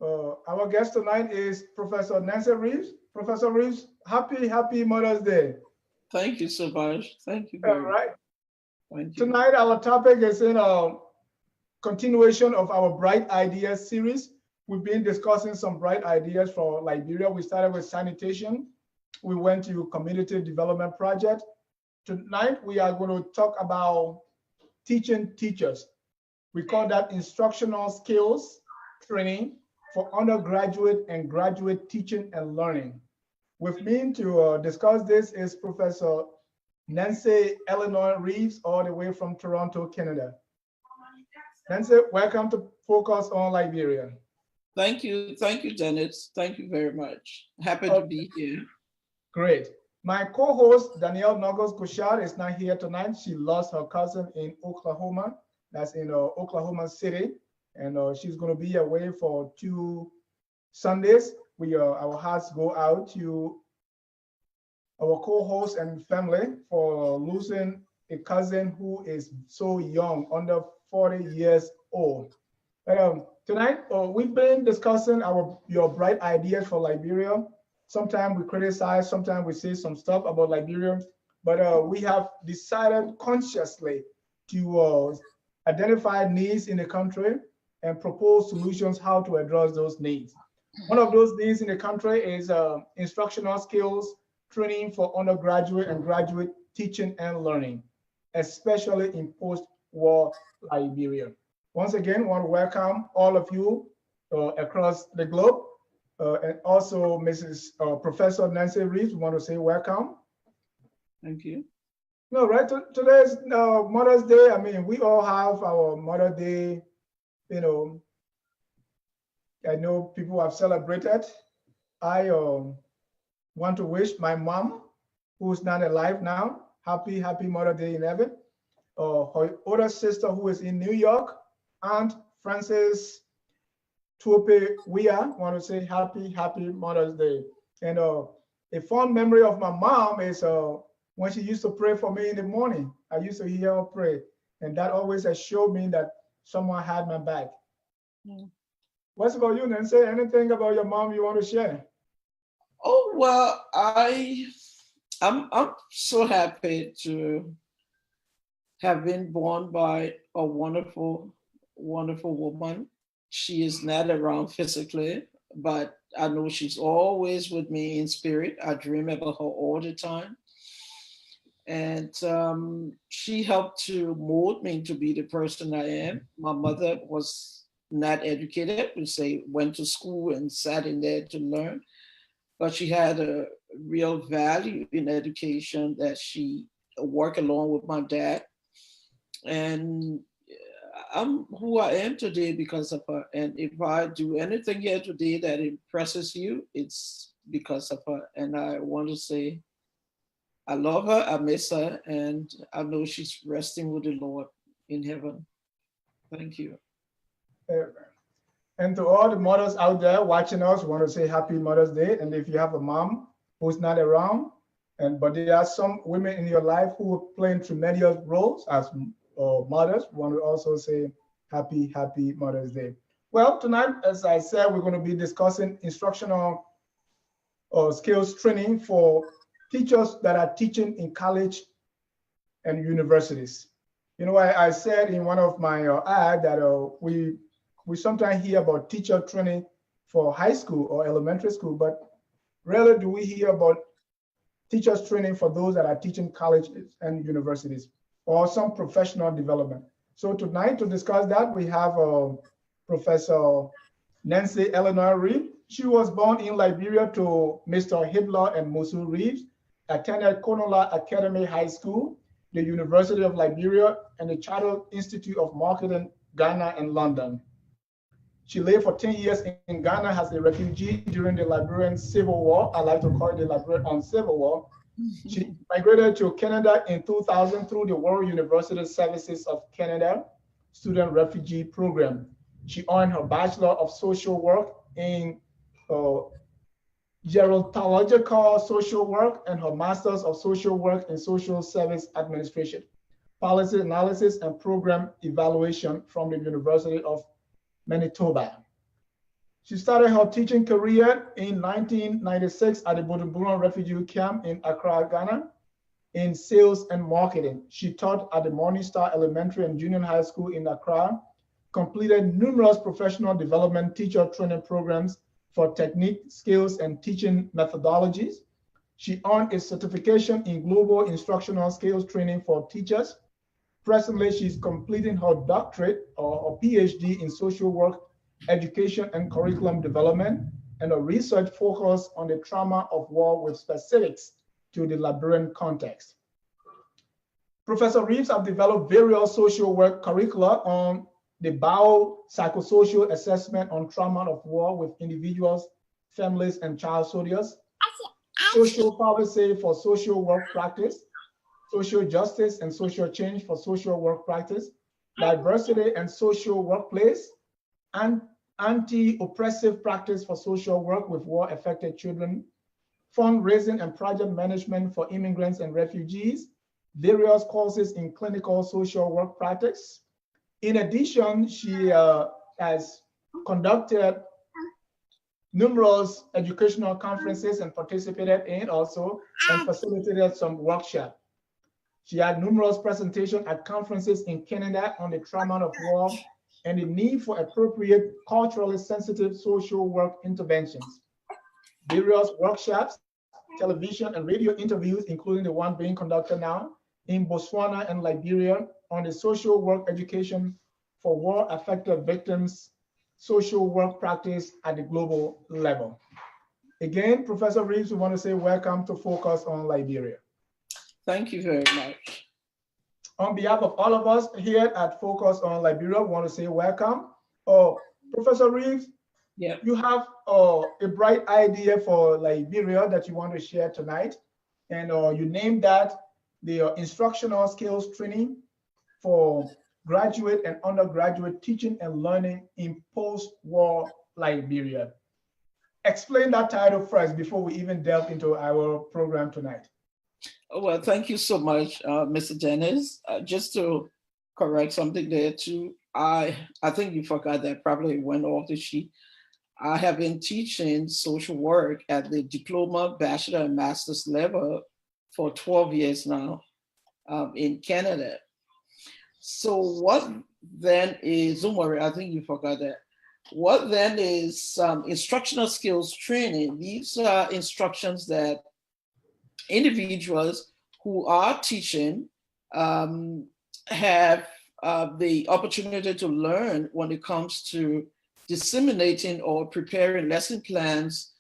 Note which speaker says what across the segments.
Speaker 1: Our guest tonight is Professor Nancy Reeves. Professor Reeves, happy Mother's Day.
Speaker 2: Thank you so much. Thank you
Speaker 1: All
Speaker 2: very much.
Speaker 1: right.
Speaker 2: Thank you.
Speaker 1: Tonight, our topic is in a continuation of our Bright Ideas series. We've been discussing some bright ideas for Liberia. We started with sanitation. We went to community development project. Tonight, we are going to talk about teaching teachers. We call that instructional skills training for undergraduate and graduate teaching and learning. With me to discuss this is Professor Nancy Eleanor Reeves, all the way from Toronto, Canada. Nancy, welcome to Focus on Liberia.
Speaker 2: Thank you, Dennis. Thank you very much. Happy to
Speaker 1: Okay,
Speaker 2: be here.
Speaker 1: great. My co-host, Danielle Knuckles-guishard, is not here tonight. She lost her cousin in Oklahoma. That's in Oklahoma City. And she's going to be away for 2 Sundays. Our hearts go out to our co-host and family for losing a cousin who is so young, under 40 years old. Tonight, we've been discussing your bright ideas for Liberia. Sometimes we criticize, sometimes we say some stuff about Liberia, but we have decided consciously to identify needs in the country and propose solutions how to address those needs. One of those needs in the country is instructional skills training for undergraduate and graduate teaching and learning, especially in post-war Liberia. Once again, I want to welcome all of you across the globe, and also Mrs. Professor Nancy Reeves. We want to say welcome.
Speaker 2: Thank you.
Speaker 1: No, right. Today's Mother's Day. I mean, we all have our Mother's Day. You know, I know people have celebrated. I want to wish my mom, who's not alive now, happy Mother's Day in heaven. Her older sister, who is in New York, Aunt Frances Tuope Wia, want to say happy Mother's Day. And a fond memory of my mom is when she used to pray for me in the morning. I used to hear her pray, and that always assured me that someone had my back.
Speaker 2: Mm.
Speaker 1: What's about you, Nancy? Anything about your mom you want to share?
Speaker 2: Oh well, I'm so happy to have been born by a wonderful woman. She is not around physically, but I know she's always with me in spirit. I dream about her all the time. And she helped to mold me to be the person I am. My mother was not educated, we say went to school and sat in there to learn, but she had a real value in education that she worked along with my dad. And I'm who I am today because of her. And if I do anything here today that impresses you, it's because of her. And I want to say I love her, I miss her, and I know she's resting with the Lord in heaven. Thank you.
Speaker 1: Uh, And to all the mothers out there watching us, we want to say happy Mother's Day. And if you have a mom who's not around, but there are some women in your life who are playing tremendous roles as mothers, we want to also say happy Mother's Day. Well, tonight, as I said, we're going to be discussing instructional skills training for teachers that are teaching in college and universities. You know, I said in one of my ads that we sometimes hear about teacher training for high school or elementary school, but rarely do we hear about teachers training for those that are teaching colleges and universities or some professional development. So tonight to discuss that, we have Professor Nancy Eleanor Reeves. She was born in Liberia to Mr. Hitler and Musu Reeves, attended Konola Academy High School, the University of Liberia, and the Chartered Institute of Marketing, Ghana and London. She lived for 10 years in Ghana as a refugee during the Liberian Civil War. I like to call it the Liberian Civil War. She migrated to Canada in 2000 through the World University Services of Canada Student Refugee Program. She earned her Bachelor of Social Work in Gerontological Social Work and her Masters of Social Work in Social Service Administration, Policy Analysis and Program Evaluation from the University of Manitoba. She started her teaching career in 1996 at the Buduburan refugee camp in Accra, Ghana, in sales and marketing. She taught at the Morningstar Elementary and Junior High School in Accra, completed numerous professional development teacher training programs for technique, skills, and teaching methodologies. She earned a certification in global instructional skills training for teachers. Presently, she's completing her doctorate or PhD in social work, education, and curriculum development, and a research focus on the trauma of war with specifics to the Liberian context. Professor Reeves have developed various social work curricula on the biopsychosocial assessment on trauma of war with individuals, families, and child soldiers, social policy for social work practice, social justice and social change for social work practice, diversity and social workplace, and anti-oppressive practice for social work with war-affected children, fundraising and project management for immigrants and refugees, various courses in clinical social work practice. In addition, she has conducted numerous educational conferences and participated in also and facilitated some workshops. She had numerous presentations at conferences in Canada on the trauma of war and the need for appropriate culturally sensitive social work interventions. Various workshops, television and radio interviews, including the one being conducted now in Botswana and Liberia on the social work education for war-affected victims, social work practice at the global level. Again, Professor Reeves, we want to say welcome to Focus on Liberia.
Speaker 2: Thank you very much.
Speaker 1: On behalf of all of us here at Focus on Liberia, we want to say welcome. Professor Reeves,
Speaker 2: yeah,
Speaker 1: you have a bright idea for Liberia that you want to share tonight. And you named that the instructional skills training for graduate and undergraduate teaching and learning in post-war Liberia. Explain that title first before we even delve into our program tonight.
Speaker 2: Well, thank you so much, Mr. Dennis. Just to correct something there too, I think you forgot that, probably went off the sheet. I have been teaching social work at the diploma, bachelor, and master's level for 12 years now in Canada. So what then is, don't worry, I think you forgot that. What then is instructional skills training? These are instructions that individuals who are teaching have the opportunity to learn when it comes to disseminating or preparing lesson plans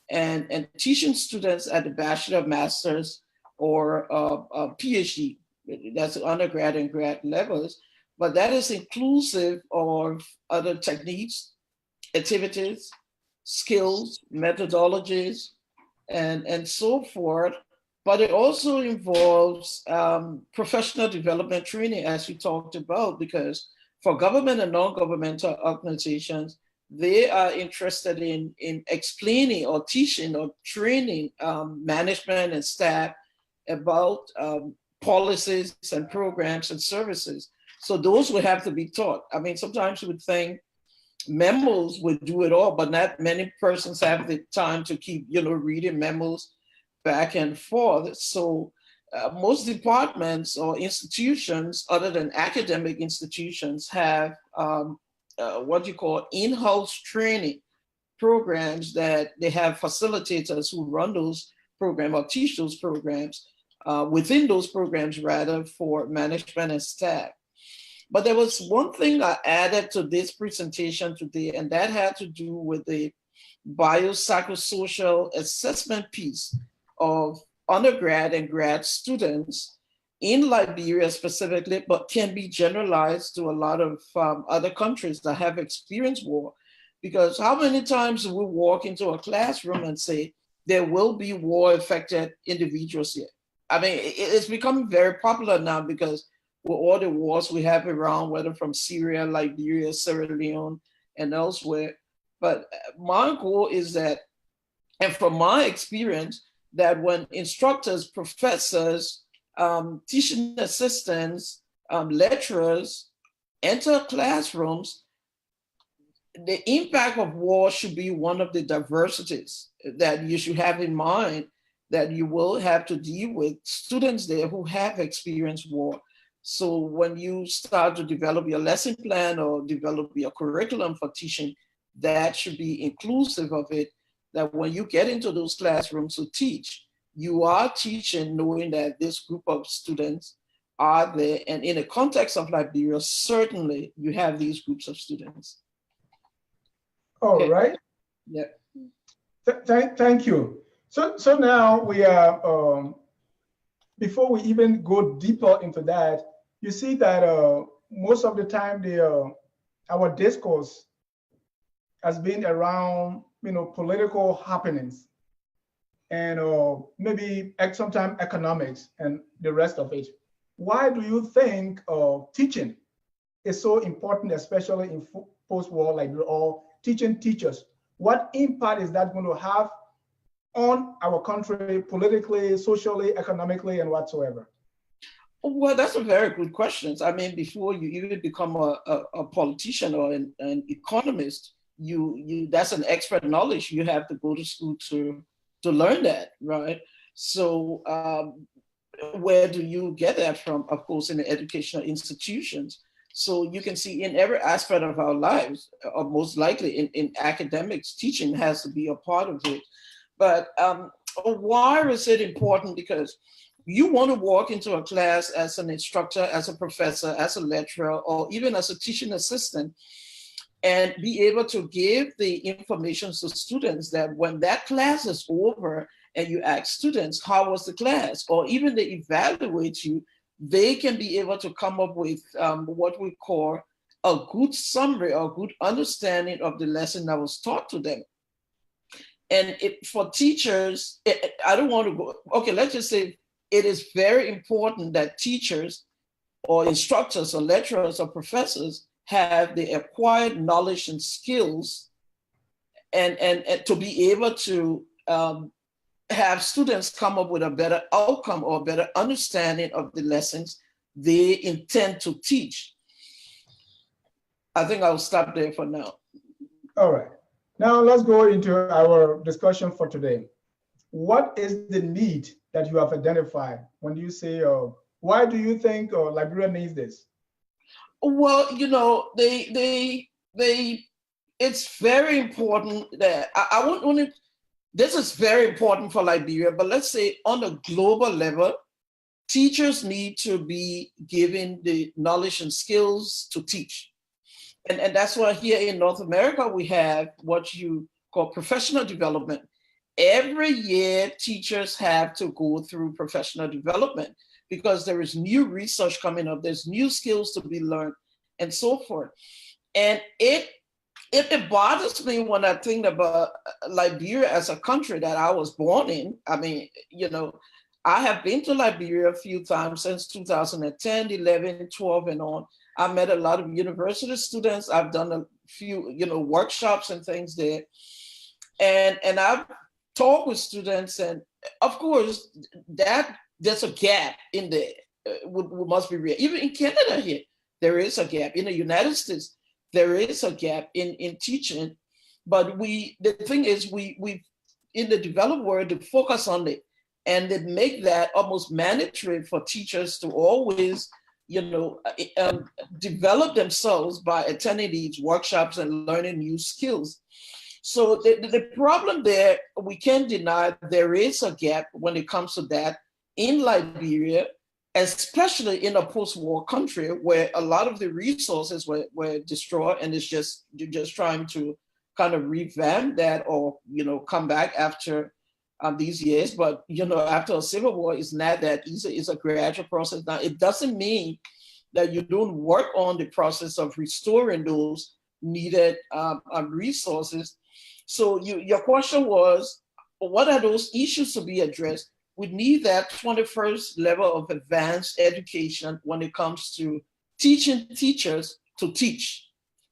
Speaker 2: and teaching students at the bachelor, master's, or PhD. That's undergrad and grad levels, but that is inclusive of other techniques, activities, skills, methodologies, and so forth. But it also involves professional development training, as we talked about, because for government and non-governmental organizations, they are interested in explaining or teaching or training management and staff about policies and programs and services. So those would have to be taught. I mean, sometimes you would think memos would do it all, but not many persons have the time to keep, reading memos back and forth. So most departments or institutions, other than academic institutions, have what you call in-house training programs that they have facilitators who run those programs or teach those programs within those programs, rather, for management and staff. But there was one thing I added to this presentation today, and that had to do with the biopsychosocial assessment piece of undergrad and grad students in Liberia specifically, but can be generalized to a lot of other countries that have experienced war. Because how many times do we walk into a classroom and say, there will be war-affected individuals here? I mean, it's becoming very popular now because with all the wars we have around, whether from Syria, Liberia, Sierra Leone, and elsewhere. But my goal is that, and from my experience, that when instructors, professors, teaching assistants, lecturers enter classrooms, the impact of war should be one of the diversities that you should have in mind, that you will have to deal with students there who have experienced war. So when you start to develop your lesson plan or develop your curriculum for teaching, that should be inclusive of it, that when you get into those classrooms to teach, you are teaching knowing that this group of students are there. And in the context of Liberia, certainly you have these groups of students.
Speaker 1: All
Speaker 2: Okay.
Speaker 1: right.
Speaker 2: Yeah.
Speaker 1: Thank you. So now we are, before we even go deeper into that, you see that most of the time our discourse has been around, political happenings and maybe sometimes economics and the rest of it. Why do you think teaching is so important, especially in post-war, like we're all teaching teachers? What impact is that going to have on our country politically, socially, economically, and whatsoever?
Speaker 2: Well, that's a very good question. I mean, before you even become a politician or an economist, that's an expert knowledge. You have to go to school to learn that, right? So where do you get that from? Of course, in the educational institutions. So you can see in every aspect of our lives, or most likely in academics, teaching has to be a part of it. But why is it important? Because you want to walk into a class as an instructor, as a professor, as a lecturer, or even as a teaching assistant, and be able to give the information to students that when that class is over and you ask students, how was the class? Or even they evaluate you, they can be able to come up with what we call a good summary or good understanding of the lesson that was taught to them. And for teachers, I don't want to go, okay, let's just say it is very important that teachers or instructors or lecturers or professors have the acquired knowledge and skills and to be able to have students come up with a better outcome or a better understanding of the lessons they intend to teach. I think I'll stop there for now.
Speaker 1: All right. Now let's go into our discussion for today. What is the need that you have identified when you say, why do you think Liberia needs this?
Speaker 2: Well, it's very important that I wouldn't want to, this is very important for Liberia, but let's say on a global level, teachers need to be given the knowledge and skills to teach. And that's why here in North America, we have what you call professional development. Every year, teachers have to go through professional development because there is new research coming up, there's new skills to be learned, and so forth. And it bothers me when I think about Liberia as a country that I was born in. I mean, I have been to Liberia a few times since 2010, 11, 12, and on. I met a lot of university students. I've done a few, workshops and things there. And I've talked with students, and of course, there's a gap in there. We must be real. Even in Canada here, there is a gap. In the United States, there is a gap in teaching. But the thing is, we in the developed world, to focus on it and they make that almost mandatory for teachers to always develop themselves by attending these workshops and learning new skills. So the problem there, we can't deny there is a gap when it comes to that in Liberia, especially in a post-war country where a lot of the resources were destroyed, and you're just trying to kind of revamp that or, come back after these years. But, after a civil war, it's not that easy. It's a gradual process. Now, it doesn't mean that you don't work on the process of restoring those needed resources. So your question was, what are those issues to be addressed? We need that 21st level of advanced education when it comes to teaching teachers to teach.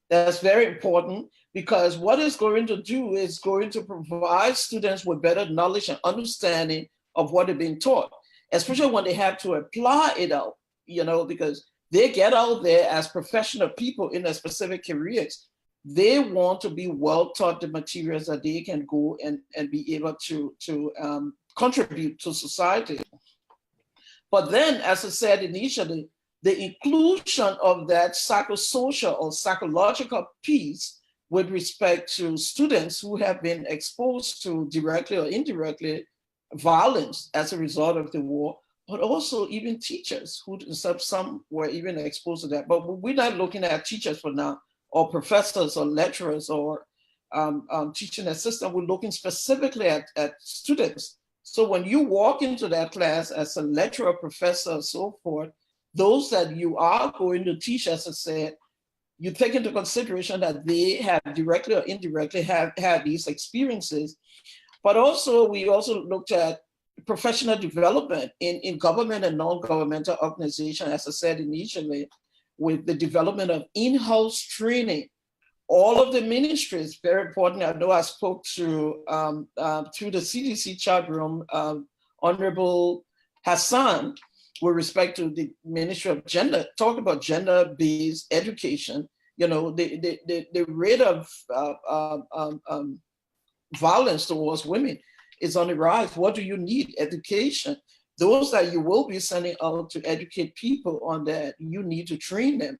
Speaker 2: That's very important, because what it's going to do is going to provide students with better knowledge and understanding of what they're being taught, especially when they have to apply it out, because they get out there as professional people in their specific careers. they want to be well taught the materials that they can go and be able to contribute to society. But then, as I said initially, the inclusion of that psychosocial or psychological piece with respect to students who have been exposed to directly or indirectly violence as a result of the war, but also even teachers who some were even exposed to that. But we're not looking at teachers for now, or professors or lecturers or teaching assistants. We're looking specifically at students. So when you walk into that class as a lecturer, professor, and so forth, those that you are going to teach, as I said, you take into consideration that they have directly or indirectly have had these experiences. But also, we also looked at professional development in government and non-governmental organizations, as I said initially, with the development of in-house training. All of the ministries, very important. I know I spoke to, through the CDC chat room, Honorable Hassan, with respect to the Ministry of Gender, talk about gender-based education. You know, the rate of violence towards women is on the rise. What do you need? Education. Those that you will be sending out to educate people on that, you need to train them.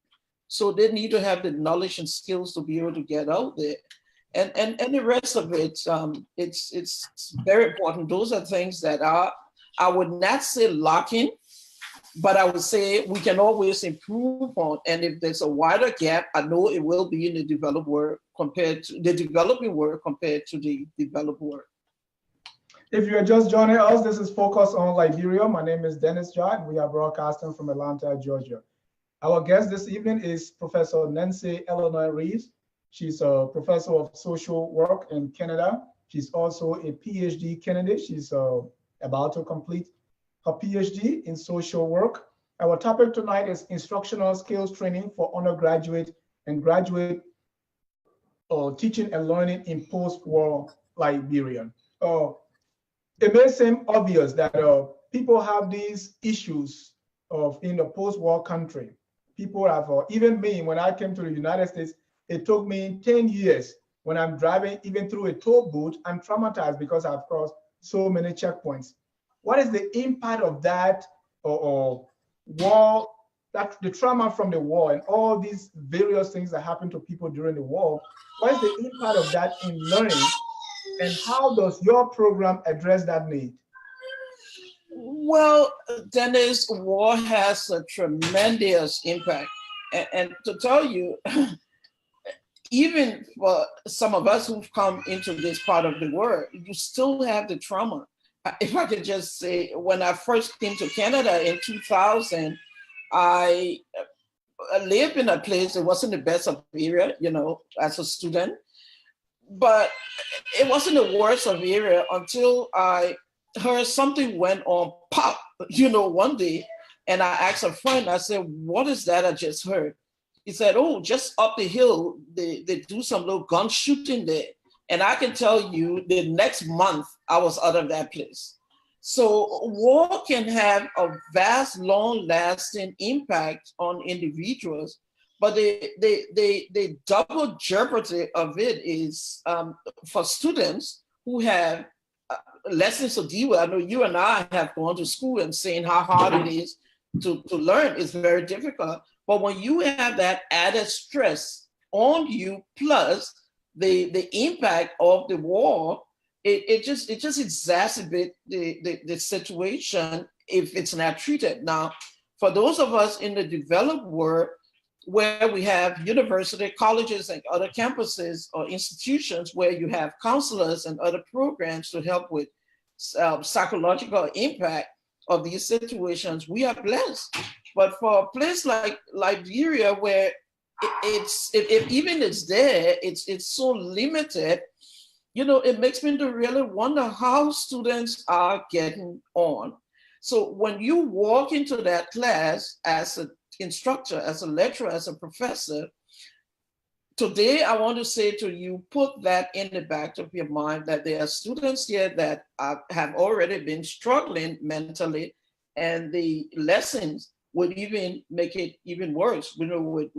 Speaker 2: So they need to have the knowledge and skills to be able to get out there. And the rest of it, it's very important. Those are things that are, I would not say lacking, but I would say we can always improve on. And if there's a wider gap, I know it will be in the developed world compared to the developing world compared to the developed world.
Speaker 1: If you're just joining us, this is Focus on Liberia. My name is Dennis Jard. We are broadcasting from Atlanta, Georgia. Our guest this evening is Professor Nancy Eleanor Reeves. She's a professor of social work in Canada. She's also a PhD candidate. She's about to complete her PhD in social work. Our topic tonight is instructional skills training for undergraduate and graduate teaching and learning in post-war Liberia. It may seem obvious that people have these issues in a post-war country. People have, even me, when I came to the United States, it took me 10 years. When I'm driving, even through a toll booth, I'm traumatized because I've crossed so many checkpoints. What is the impact of that war, the trauma from the war and all these various things that happen to people during the war? What is the impact of that in learning? And how does your program address that need?
Speaker 2: Well, Dennis, war has a tremendous impact. And to tell you, even for some of us who've come into this part of the world, you still have the trauma. If I could just say, when I first came to Canada in 2000, I lived in a place that wasn't the best of area, you know, as a student, but it wasn't the worst of area until I heard something went on pop, you know, one day. And I asked a friend, I said, what is that I just heard? He said, oh, just up the hill, they do some little gun shooting there. And I can tell you the next month I was out of that place. So war can have a vast, long-lasting impact on individuals, but the double jeopardy of it is for students who have lessons to deal with. I know you and I have gone to school and seen how hard it is to learn. It's very difficult. But when you have that added stress on you, plus the impact of the war, it just exacerbates the situation if it's not treated. Now, for those of us in the developed world, where we have university, colleges, and other campuses or institutions where you have counselors and other programs to help with psychological impact of these situations, we are blessed. But for a place like Liberia, where if even it's there, it's so limited, you know, it makes me to really wonder how students are getting on. So when you walk into that class as an instructor, as a lecturer, as a professor, today I want to say to you, put that in the back of your mind that there are students here that have already been struggling mentally, and the lessons would even make it even worse, with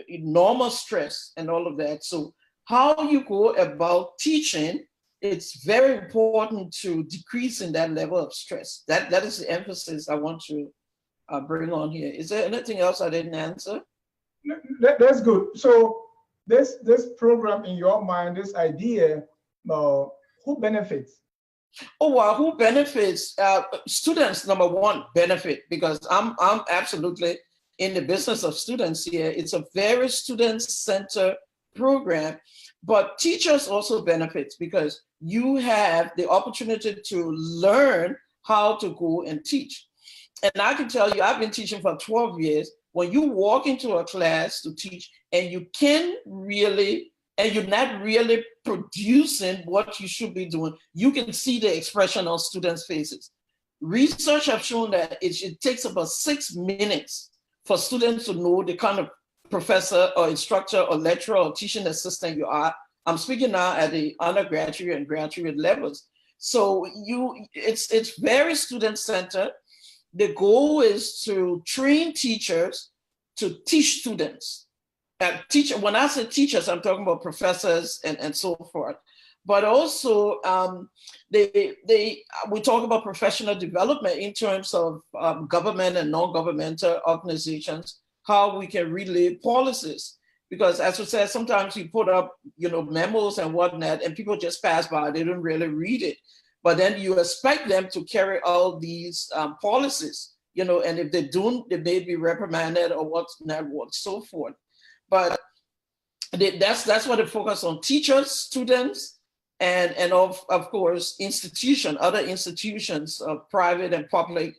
Speaker 2: enormous stress and all of that. So how you go about teaching, it's very important to decrease in that level of stress. That is the emphasis I want to bring on here. Is there anything else I didn't answer?
Speaker 1: That's good. So this program in your mind, this idea, who benefits?
Speaker 2: Oh, well, who benefits? Students, number one, benefit, because I'm absolutely in the business of students here. It's a very student-centered program, but teachers also benefit because you have the opportunity to learn how to go and teach. And I can tell you, I've been teaching for 12 years. When you walk into a class to teach and you can really, and you're not really producing what you should be doing, you can see the expression on students' faces. Research have shown that it takes about 6 minutes for students to know the kind of professor or instructor or lecturer or teaching assistant you are. I'm speaking now at the undergraduate and graduate levels. So it's very student-centered. The goal is to train teachers to teach students. When I say teachers, I'm talking about professors and so forth. But also, we talk about professional development in terms of government and non-governmental organizations, how we can relay policies. Because as I said, sometimes you put up, memos and whatnot, and people just pass by, they don't really read it. But then you expect them to carry out these policies, and if they don't, they may be reprimanded or what's not, so forth. But that's what they focus on: teachers, students, and of course, other institutions, private and public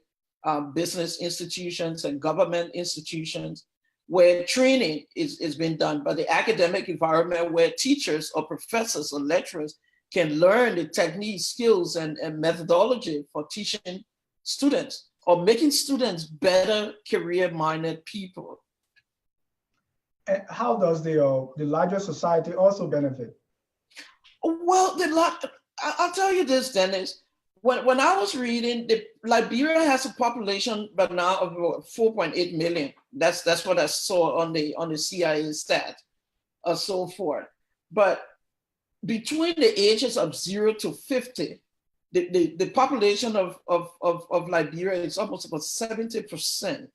Speaker 2: business institutions and government institutions, where training is being done. But the academic environment where teachers or professors or lecturers can learn the techniques, skills, and methodology for teaching students or making students better career-minded people.
Speaker 1: And how does the larger society also benefit?
Speaker 2: Well, I'll tell you this, Dennis. When I was reading, Liberia has a population by now of 4.8 million. That's what I saw on the CIA stat, or so forth. But between the ages of 0 to 50, the population of Liberia is almost about 70%,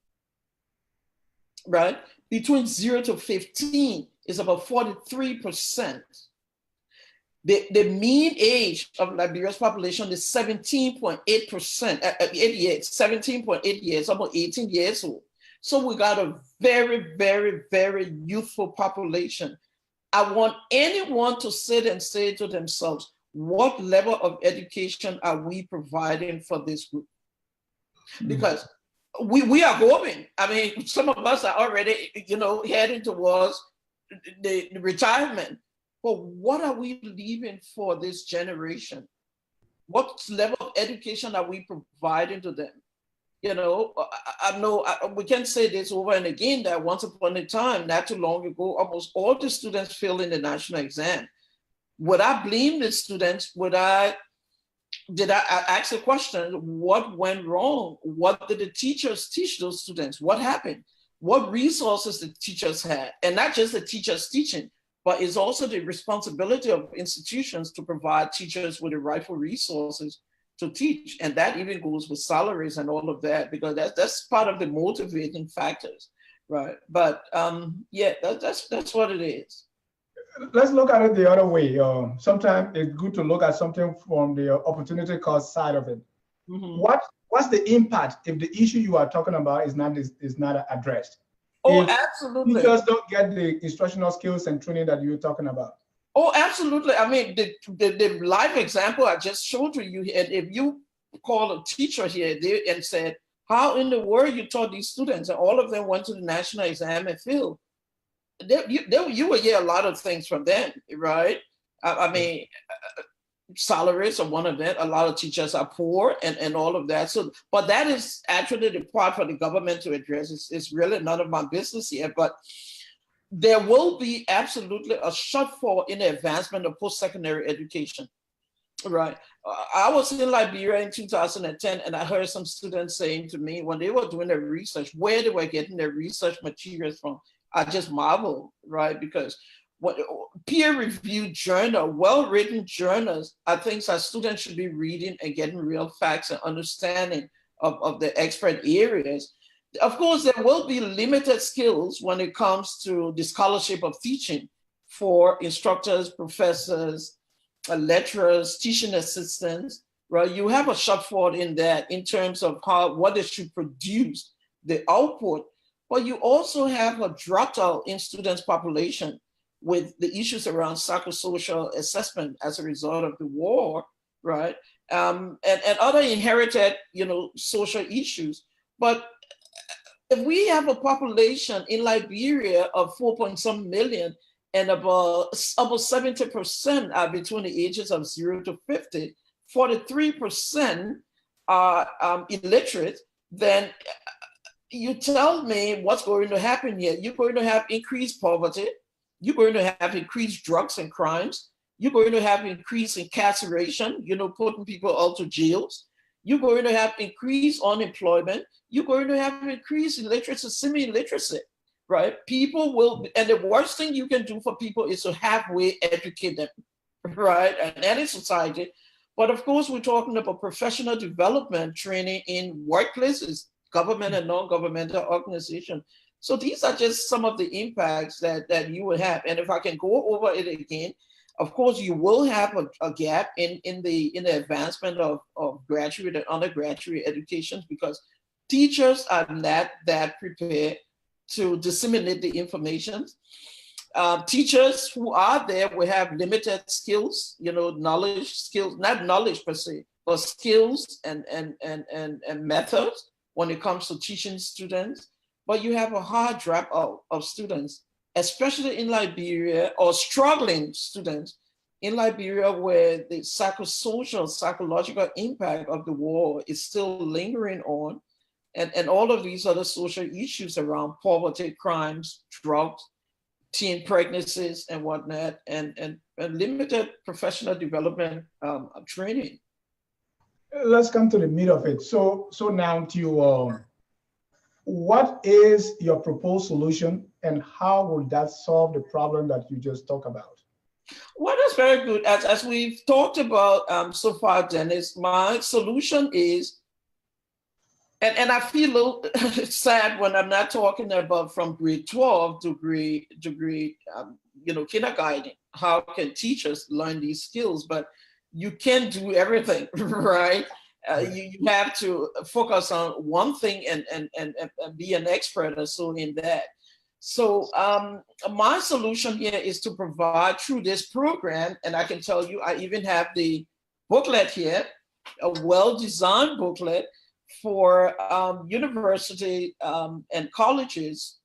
Speaker 2: right? Between 0 to 15 is about 43%. The mean age of Liberia's population is 17.8%, 17.8 years, almost 18 years old. So we got a very, very, very youthful population. I want anyone to sit and say to themselves, what level of education are we providing for this group? Because we are going. I mean, some of us are already, heading towards the retirement. But what are we leaving for this generation? What level of education are we providing to them? I know we can say this over and again, that once upon a time, not too long ago, almost all the students failed in the national exam. Would I blame the students? Did I ask the question, what went wrong? What did the teachers teach those students? What happened? What resources the teachers had? And not just the teachers teaching, but it's also the responsibility of institutions to provide teachers with the rightful resources to teach. And that even goes with salaries and all of that, because that's part of the motivating factors, right? But yeah, that's what it is.
Speaker 1: Let's look at it the other way. Sometimes it's good to look at something from the opportunity cost side of it. Mm-hmm. What's the impact if the issue you are talking about is not addressed?
Speaker 2: Oh,
Speaker 1: if
Speaker 2: absolutely.
Speaker 1: Teachers don't get the instructional skills and training that you're talking about.
Speaker 2: Oh, absolutely. I mean, the live example I just showed you, and if you call a teacher here and said, how in the world you taught these students, and all of them went to the national exam and failed, you will hear a lot of things from them, right? I mean, salaries are one of them. A lot of teachers are poor and all of that. So, but that is actually the part for the government to address. It's really none of my business here, but there will be absolutely a shortfall in the advancement of post-secondary education. Right. I was in Liberia in 2010, and I heard some students saying to me when they were doing their research, where they were getting their research materials from. I just marveled, right? Because what peer-reviewed journal, well-written journals, are things that students should be reading and getting real facts and understanding of the expert areas. Of course, there will be limited skills when it comes to the scholarship of teaching for instructors, professors, lecturers, teaching assistants, right? You have a shortfall in that in terms of what they should produce, the output, but you also have a dropout in students' population with the issues around psychosocial assessment as a result of the war, right? And other inherited, social issues. But if we have a population in Liberia of 4 million, and about 70% are between the ages of 0 to 50, 43% are illiterate, then you tell me what's going to happen here. You're going to have increased poverty. You're going to have increased drugs and crimes. You're going to have increased incarceration, putting people out to jails. You're going to have increased unemployment. You're going to have increased illiteracy, semi-illiteracy, right? People will, and the worst thing you can do for people is to halfway educate them, right? And any society. But of course, we're talking about professional development training in workplaces, government and non-governmental organizations. So these are just some of the impacts that you will have. And if I can go over it again, of course, you will have a gap in the advancement of graduate and undergraduate education because teachers are not that prepared to disseminate the information. Teachers who are there will have limited skills, knowledge, skills, not knowledge per se, but skills and methods when it comes to teaching students. But you have a hard dropout of students, especially in Liberia, or struggling students in Liberia, where the psychological impact of the war is still lingering on, and all of these other social issues around poverty, crimes, drugs, teen pregnancies, and whatnot, and limited professional development training.
Speaker 1: Let's come to the meat of it. So now to what is your proposed solution, and how will that solve the problem that you just talked about?
Speaker 2: Well, that's very good. As we've talked about so far, Dennis, my solution is, and I feel a little sad when I'm not talking about from grade 12 to grade kindergarten. How can teachers learn these skills? But you can't do everything, right? You have to focus on one thing and be an expert or so in that. So my solution here is to provide through this program, and I can tell you, I even have the booklet here, a well-designed booklet for university and colleges,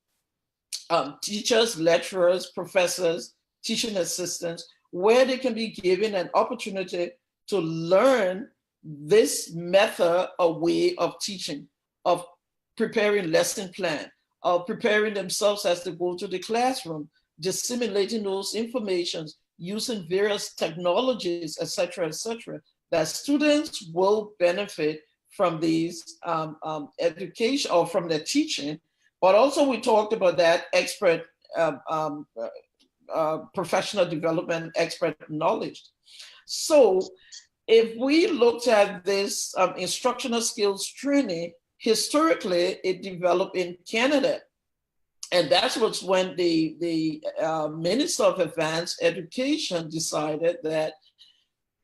Speaker 2: teachers, lecturers, professors, teaching assistants, where they can be given an opportunity to learn this method, a way of teaching, of preparing lesson plan, of preparing themselves as they go to the classroom, disseminating those informations, using various technologies, et cetera, that students will benefit from these education or from their teaching. But also we talked about that expert professional development, expert knowledge. So if we looked at this instructional skills training, historically it developed in Canada. And that was when the Minister of Advanced Education decided that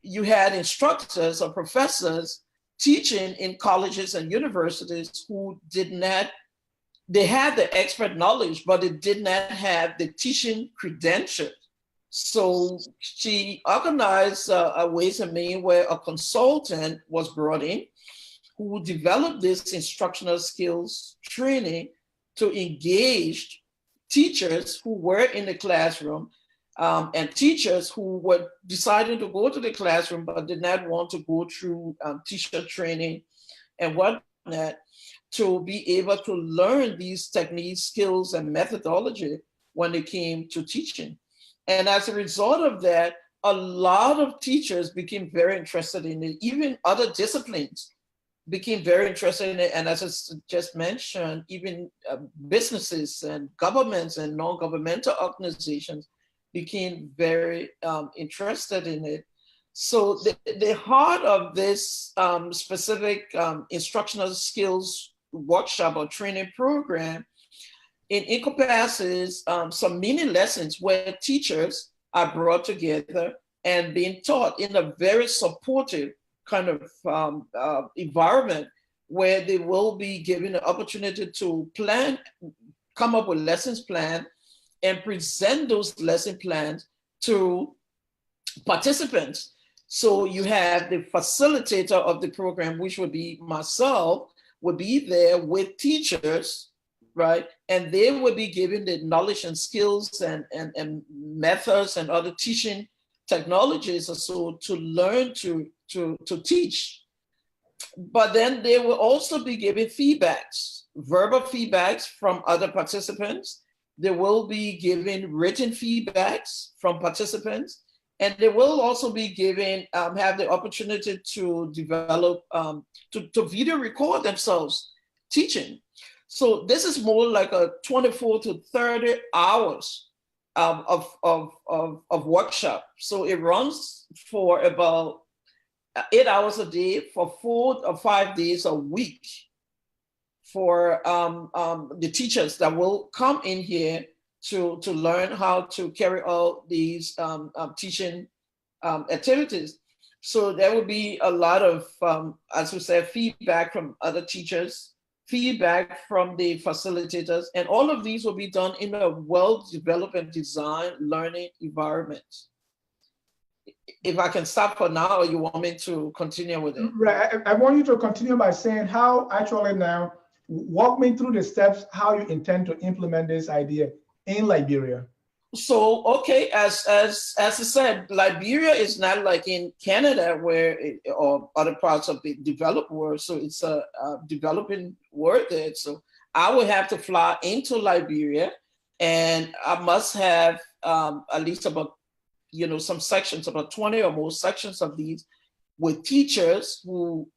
Speaker 2: you had instructors or professors teaching in colleges and universities who did not, they had the expert knowledge, but they did not have the teaching credentials. So she organized a ways and means where a consultant was brought in who developed this instructional skills training to engage teachers who were in the classroom and teachers who were deciding to go to the classroom but did not want to go through teacher training and whatnot, to be able to learn these techniques, skills, and methodology when it came to teaching. And as a result of that, a lot of teachers became very interested in it. Even other disciplines became very interested in it. And as I just mentioned, even businesses and governments and non-governmental organizations became very interested in it. So the heart of this specific instructional skills workshop or training program, it encompasses some mini lessons where teachers are brought together and being taught in a very supportive kind of environment where they will be given the opportunity to plan, come up with lessons plan, and present those lesson plans to participants. So you have the facilitator of the program, which would be myself, would be there with teachers, right? And they would be given the knowledge and skills and methods and other teaching technologies so to learn to teach. But then they will also be given feedbacks, verbal feedbacks from other participants. They will be given written feedbacks from participants. And they will also be given, have the opportunity to develop, to video record themselves teaching. So this is more like a 24 to 30 hours of workshop. So it runs for about 8 hours a day for 4 or 5 days a week for the teachers that will come in here to learn how to carry out these teaching activities. So there will be a lot of, as we said, feedback from other teachers, feedback from the facilitators, and all of these will be done in a well-developed and designed learning environment. If I can stop for now, or you want me to continue with it?
Speaker 1: Right, I want you to continue by saying how actually now, walk me through the steps, how you intend to implement this idea in Liberia.
Speaker 2: So, okay, as I said, Liberia is not like in Canada or other parts of the developed world. So it's a developing world there. So I would have to fly into Liberia, and I must have at least about, some sections, about 20 or more sections of these with teachers who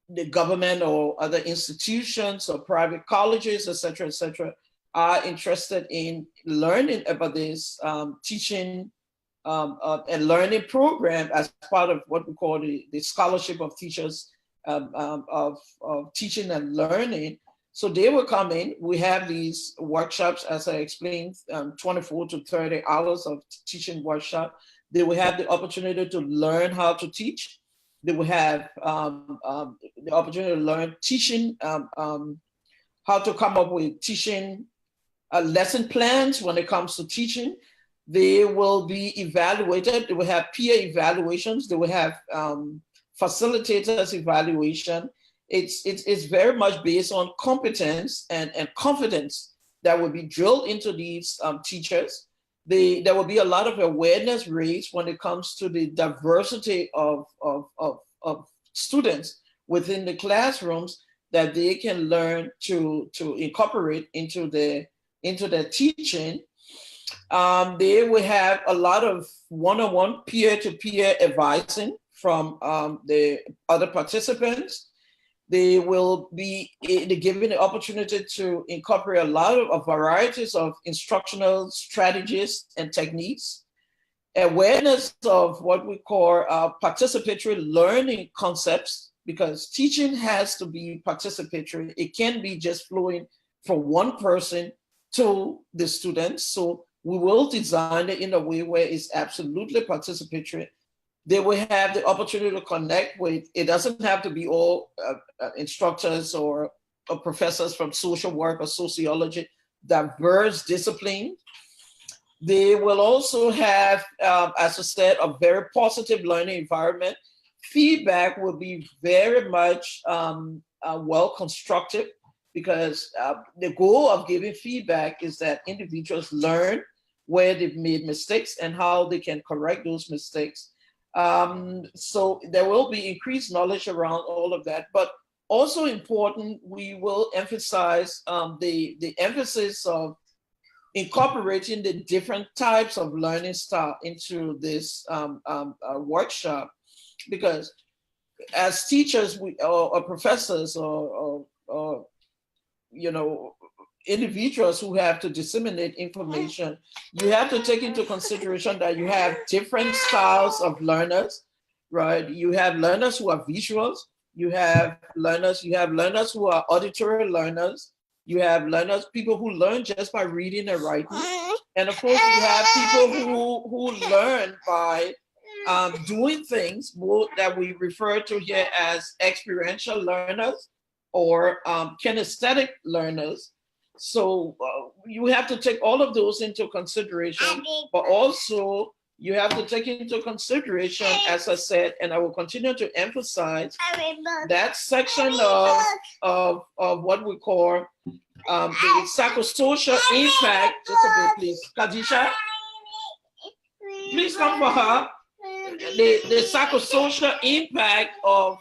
Speaker 2: the government or other institutions or private colleges, et cetera, are interested in learning about this teaching and learning program as part of what we call the scholarship of teachers of teaching and learning. So they will come in. We have these workshops, as I explained, 24 to 30 hours of teaching workshop. They will have the opportunity to learn how to teach. They will have the opportunity to learn teaching, how to come up with teaching lesson plans when it comes to teaching. They will be evaluated. They will have peer evaluations. They will have facilitators evaluation. It's very much based on competence and confidence that will be drilled into these teachers. There will be a lot of awareness raised when it comes to the diversity of students within the classrooms that they can learn to incorporate into their teaching. They will have a lot of one-on-one peer-to-peer advising from the other participants. They will be given the opportunity to incorporate a lot of varieties of instructional strategies and techniques, awareness of what we call participatory learning concepts, because teaching has to be participatory. It can't be just flowing from one person to the students. So we will design it in a way where it's absolutely participatory. They will have the opportunity to connect with, it doesn't have to be all instructors or professors from social work or sociology, diverse disciplines. They will also have, as I said, a very positive learning environment. Feedback will be very much well constructed, because the goal of giving feedback is that individuals learn where they've made mistakes and how they can correct those mistakes. So there will be increased knowledge around all of that, but also important, we will emphasize the emphasis of incorporating the different types of learning style into this workshop, because as teachers or professors or individuals who have to disseminate information, you have to take into consideration that you have different styles of learners, right? You have learners who are visuals, you have learners who are auditory learners, you have learners, people who learn just by reading and writing. And of course, you have people who learn by doing things more that we refer to here as experiential learners or kinesthetic learners. So you have to take all of those into consideration, but also you have to take into consideration, as I said, and I will continue to emphasize, that section of what we call the psychosocial impact. Just a bit, please. Kadisha, please come for her. The psychosocial impact of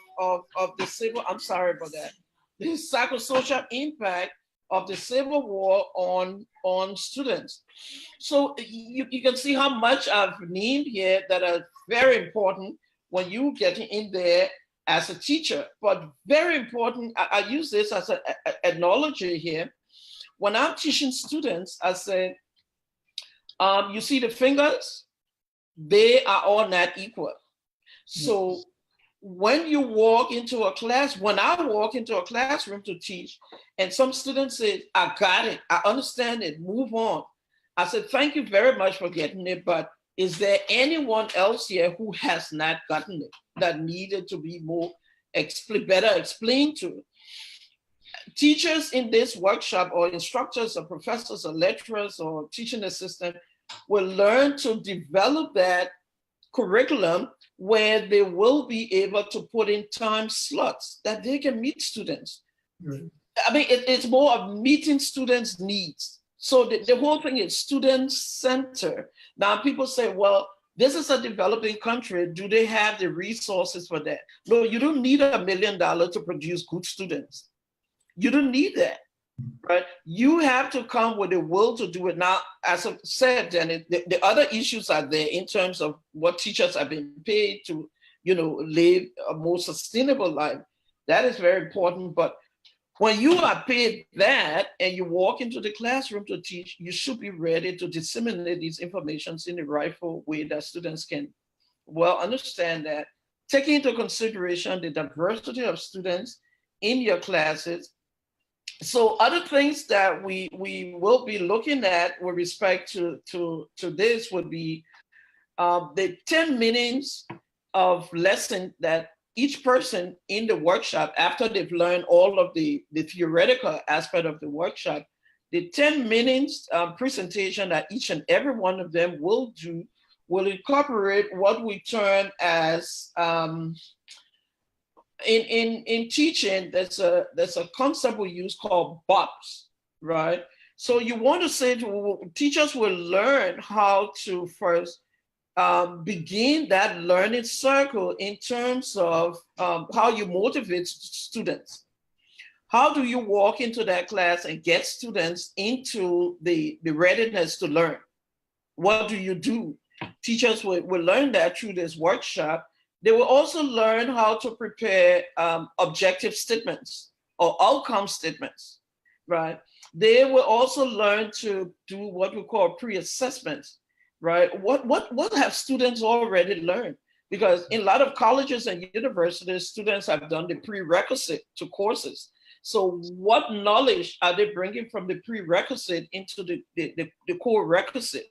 Speaker 2: the civil, I'm sorry about that. The psychosocial impact of the Civil War on students. So you can see how much I've named here that are very important when you get in there as a teacher, but very important. I use this as an analogy here. When I'm teaching students, I said, you see the fingers, they are all not equal. So when you walk into a class, when I walk into a classroom to teach, and some students say, I got it, I understand it, move on. I said, thank you very much for getting it, but is there anyone else here who has not gotten it, that needed to be better explained to? Teachers in this workshop, or instructors or professors or lecturers or teaching assistants, will learn to develop that curriculum where they will be able to put in time slots that they can meet students. I mean, it's more of meeting students' needs. So the whole thing is student-centered. Now people say, well, this is a developing country. Do they have the resources for that? No, you don't need $1 million to produce good students. You don't need that. Right? You have to come with the will to do it. Now, as I said, Janet, the other issues are there in terms of what teachers have been paid to, live a more sustainable life. That is very important. But when you are paid that and you walk into the classroom to teach, you should be ready to disseminate these informations in the rightful way that students can well understand that, taking into consideration the diversity of students in your classes. So other things that we will be looking at with respect to this would be the 10 minutes of lesson that each person in the workshop, after they've learned all of the theoretical aspect of the workshop, the 10 minutes presentation that each and every one of them will do will incorporate what we term as in teaching, there's a concept we use called box, right? So you want to say teachers will learn how to first begin that learning circle in terms of how you motivate students. How do you walk into that class and get students into the readiness to learn? What do you do? Teachers will learn that through this workshop. They will also learn how to prepare objective statements or outcome statements, right? They will also learn to do what we call pre-assessments, right? What have students already learned? Because in a lot of colleges and universities, students have done the prerequisite to courses. So what knowledge are they bringing from the prerequisite into the core requisite?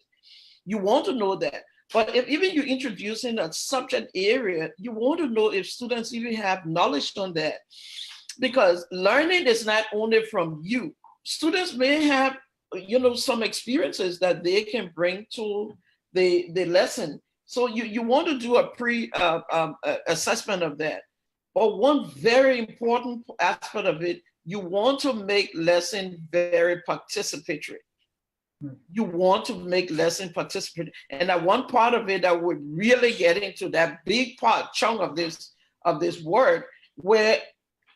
Speaker 2: You want to know that. But if even you're introducing a subject area, you want to know if students even have knowledge on that. Because learning is not only from you. Students may have, some experiences that they can bring to the lesson. So you want to do a pre-assessment of that. But one very important aspect of it, you want to make lesson very participatory. You want to make lesson participatory. And that one part of it that would really get into that big chunk of this word, where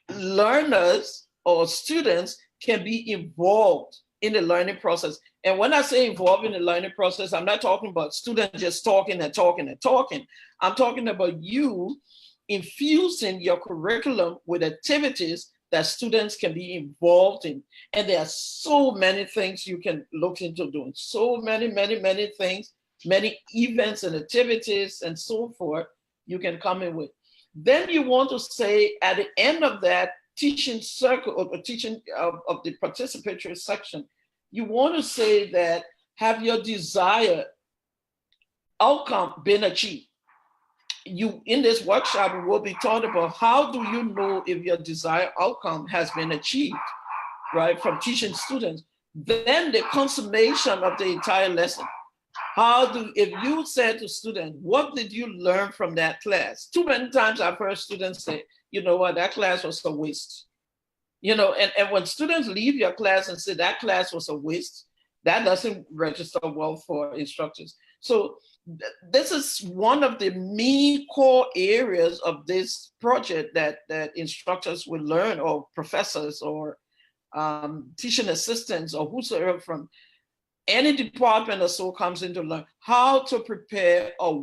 Speaker 2: learners or students can be involved in the learning process. And when I say involved in the learning process, I'm not talking about students just talking and talking and talking. I'm talking about you infusing your curriculum with activities that students can be involved in. And there are so many things you can look into doing. So many, many, many things, many events and activities and so forth you can come in with. Then you want to say at the end of that teaching circle or teaching of the participatory section, you want to say that have your desired outcome been achieved? You in this workshop will be taught about how do you know if your desired outcome has been achieved, right? From teaching students. Then the consummation of the entire lesson. If you said to students, what did you learn from that class? Too many times I've heard students say, you know what, that class was a waste. You know, and when students leave your class and say that class was a waste, that doesn't register well for instructors. So this is one of the main core areas of this project that instructors will learn, or professors or teaching assistants or whosoever from any department or so comes in to learn how to prepare a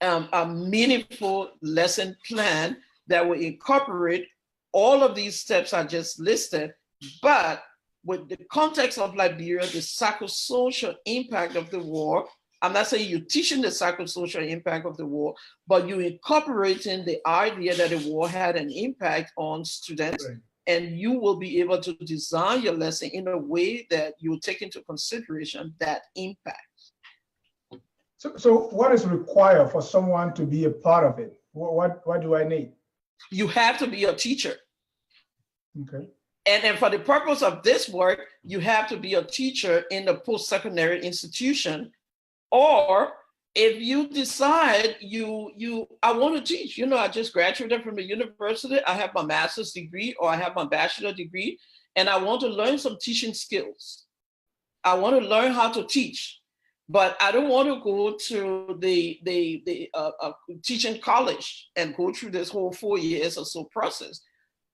Speaker 2: a meaningful lesson plan that will incorporate all of these steps I just listed, but with the context of Liberia, the psychosocial impact of the war. I'm not saying you're teaching the psychosocial impact of the war, but you're incorporating the idea that the war had an impact on students, right. And you will be able to design your lesson in a way that you take into consideration that impact.
Speaker 1: So what is required for someone to be a part of it? What do I need?
Speaker 2: You have to be a teacher.
Speaker 1: Okay.
Speaker 2: And for the purpose of this work, you have to be a teacher in the post-secondary institution. Or if you decide I want to teach, you know, I just graduated from the university, I have my master's degree or I have my bachelor degree, and I want to learn some teaching skills. I want to learn how to teach, but I don't want to go to the teaching college and go through this whole 4 years or so process.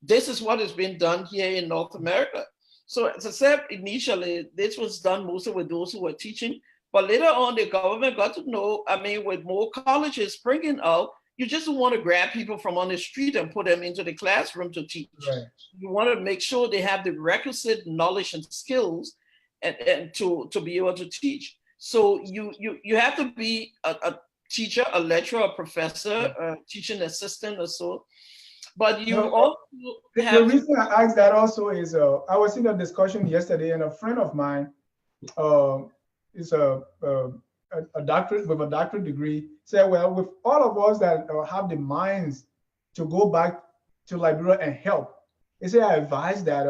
Speaker 2: This is what has been done here in North America. So as I said initially, this was done mostly with those who were teaching, but later on the government got to know, I mean, with more colleges springing up, you just don't want to grab people from on the street and put them into the classroom to teach. Right. You want to make sure they have the requisite knowledge and skills and to be able to teach. So you have to be a teacher, a lecturer, a professor, a teaching assistant or so. But you also have...
Speaker 1: The reason I asked that also is I was in a discussion yesterday, and a friend of mine is a doctorate with a doctorate degree said, well, with all of us that have the minds to go back to Liberia and help, he said, I advise that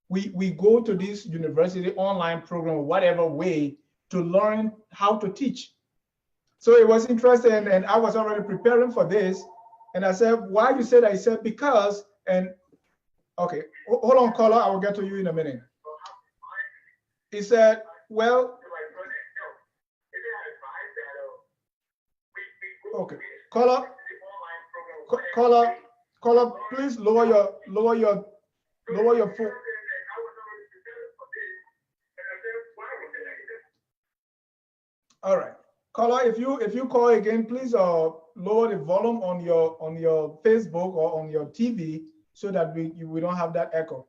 Speaker 1: we go to this university online program or whatever way to learn how to teach. So it was interesting, and I was already preparing for this. And I said, why you said that? He said, because, and okay, hold on, caller, I will get to you in a minute. He said, well, okay, caller, please lower your phone. All right, caller, if you call again, please lower the volume on your Facebook or on your TV so that we don't have that echo.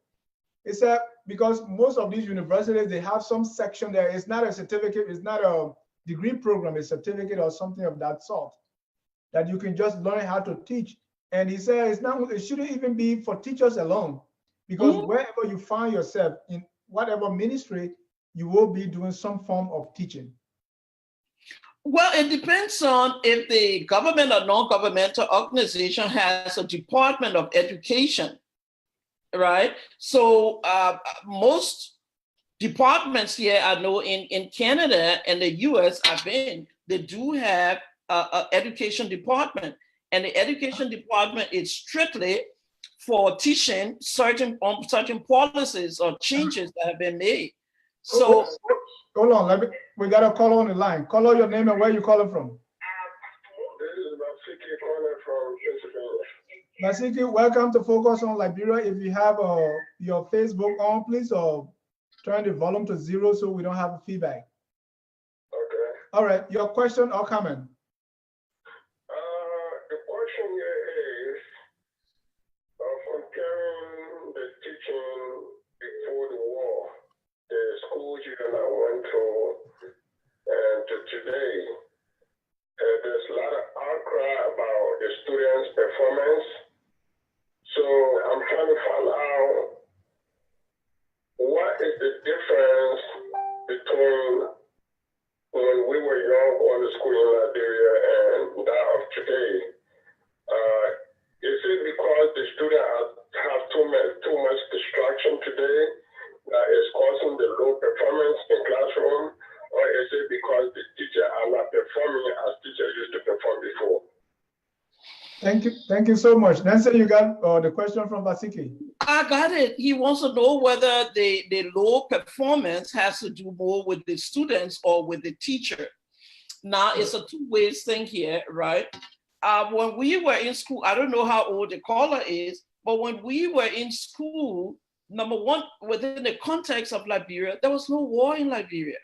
Speaker 1: It's because most of these universities, they have some section there. It's not a certificate, it's not a degree program, it's a certificate or something of that sort that you can just learn how to teach. And he said it shouldn't even be for teachers alone, because wherever you find yourself in whatever ministry, you will be doing some form of teaching.
Speaker 2: Well, it depends on if the government or non-governmental organization has a department of education, right? So most departments here, I know in Canada and the US, they do have an education department. And the education department is strictly for teaching certain policies or changes that have been made. So
Speaker 1: hold on, we got a caller on the line. Call out your name and where you calling from.
Speaker 3: This is about 60 calling from Pennsylvania.
Speaker 1: Basiki, welcome to Focus on Liberia. If you have your Facebook on, please turn the volume to 0 so we don't have feedback.
Speaker 3: Okay.
Speaker 1: All right, your question or comment?
Speaker 3: The question here is comparing the teaching before the war, the schools you and I went to, and to today. There's a lot of outcry about the students' performance. So I'm trying to find out what is the difference between when we were young going to school in Liberia and that of today. Is it because the students have too much distraction today that is causing the low performance in classroom, or is it because the teachers are not performing as teachers used to perform before?
Speaker 1: Thank you so much. Nancy, you got the question from Basiki.
Speaker 2: I got it. He wants to know whether the low performance has to do more with the students or with the teacher. Now, it's a two-way thing here, right? When we were in school, I don't know how old the caller is, but when we were in school, number one, within the context of Liberia, there was no war in Liberia.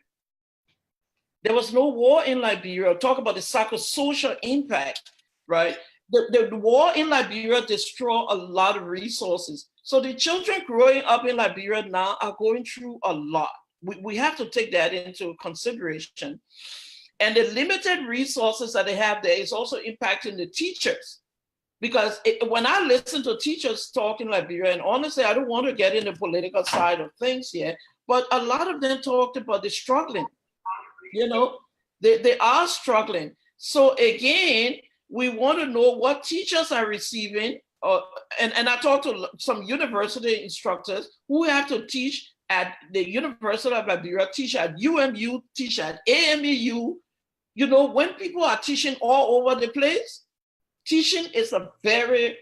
Speaker 2: There was no war in Liberia. Talk about the psychosocial impact, right? The war in Liberia destroyed a lot of resources. So the children growing up in Liberia now are going through a lot. We have to take that into consideration. And the limited resources that they have there is also impacting the teachers. Because when I listen to teachers talk in Liberia, and honestly, I don't want to get in the political side of things here, but a lot of them talked about the struggling. You know, they are struggling. So again, we want to know what teachers are receiving. And I talked to some university instructors who have to teach at the University of Liberia, teach at UMU, teach at AMEU. You know, when people are teaching all over the place, teaching is a very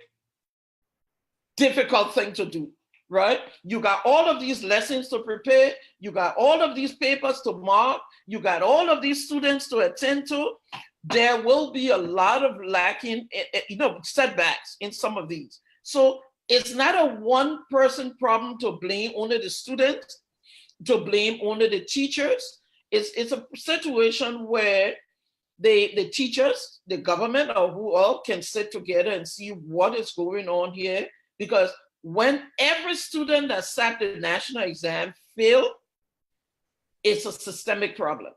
Speaker 2: difficult thing to do, right? You got all of these lessons to prepare. You got all of these papers to mark. You got all of these students to attend to. There will be a lot of lacking, setbacks in some of these. So it's not a one person problem to blame only the students, to blame only the teachers. It's a situation where the teachers, the government, or who all can sit together and see what is going on here. Because when every student that sat the national exam failed, it's a systemic problem.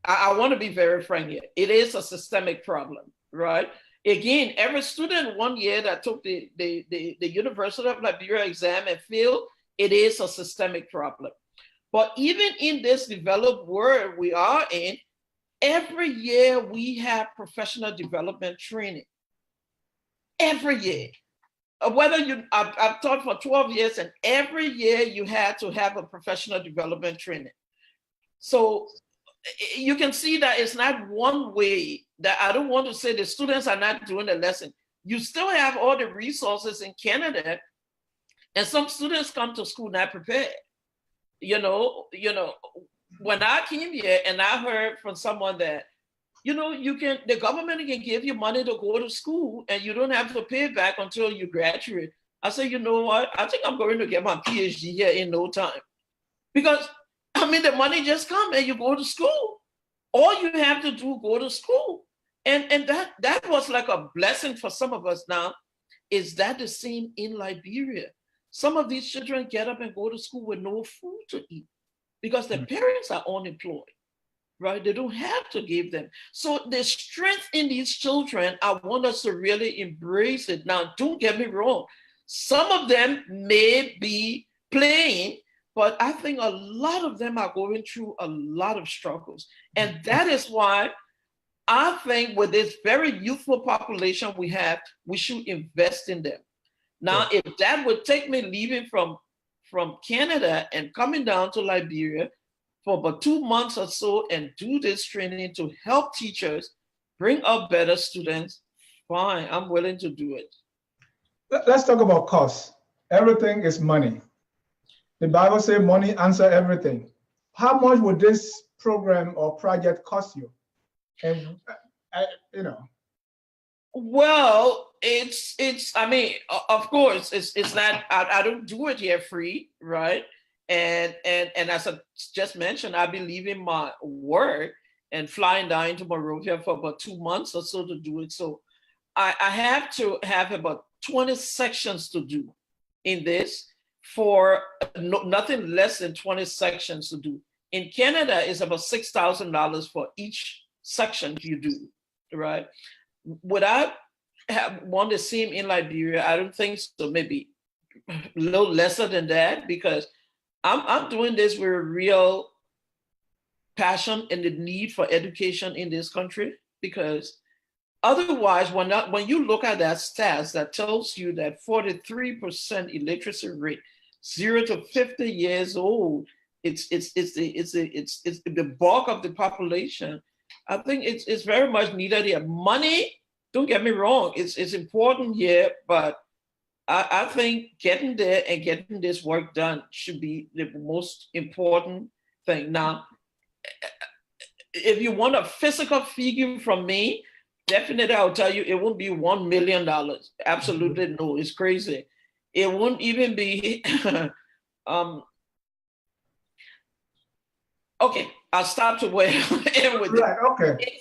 Speaker 2: I want to be very frank here. It is a systemic problem, right? Again, every student 1 year that took the University of Liberia exam and failed, it is a systemic problem. But even in this developed world we are in, every year we have professional development training. Every year. I've taught for 12 years, and every year you had to have a professional development training. So you can see that it's not one way. That I don't want to say the students are not doing the lesson. You still have all the resources in Canada, and some students come to school not prepared. When I came here and I heard from someone that, the government can give you money to go to school and you don't have to pay it back until you graduate. I said, you know what? I think I'm going to get my PhD here in no time. Because, the money just comes and you go to school. All you have to do, go to school. And that was like a blessing for some of us now. Is that the same in Liberia? Some of these children get up and go to school with no food to eat because their parents are unemployed, right? They don't have to give them. So the strength in these children, I want us to really embrace it. Now, don't get me wrong. Some of them may be playing, but I think a lot of them are going through a lot of struggles. And that is why I think with this very youthful population we have, we should invest in them. Now, if that would take me leaving from Canada and coming down to Liberia for about 2 months or so and do this training to help teachers bring up better students, fine, I'm willing to do it.
Speaker 1: Let's talk about costs. Everything is money. The Bible says money answers everything. How much would this program or project cost you? And
Speaker 2: Well, I mean, of course, it's not, I don't do it here free, right? And as I just mentioned, I'll be leaving my work and flying down to Monrovia for about 2 months or so to do it. So I have to have about 20 sections to do in this for nothing less than 20 sections to do. In Canada, it's about $6,000 for each section you do, right? Would I want the same in Liberia? I don't think so. Maybe a little lesser than that, because I'm doing this with a real passion and the need for education in this country. Because otherwise, when you look at that stats that tells you that 43% illiteracy rate, 0 to 50 years old, it's the bulk of the population. I think it's very much needed here. Money, don't get me wrong, it's important here, but I think getting there and getting this work done should be the most important thing. Now, if you want a physical figure from me, definitely I'll tell you it won't be $1 million. Absolutely no, it's crazy. It won't even be okay, I'll stop to where I am with
Speaker 1: right,
Speaker 2: it.
Speaker 1: Okay.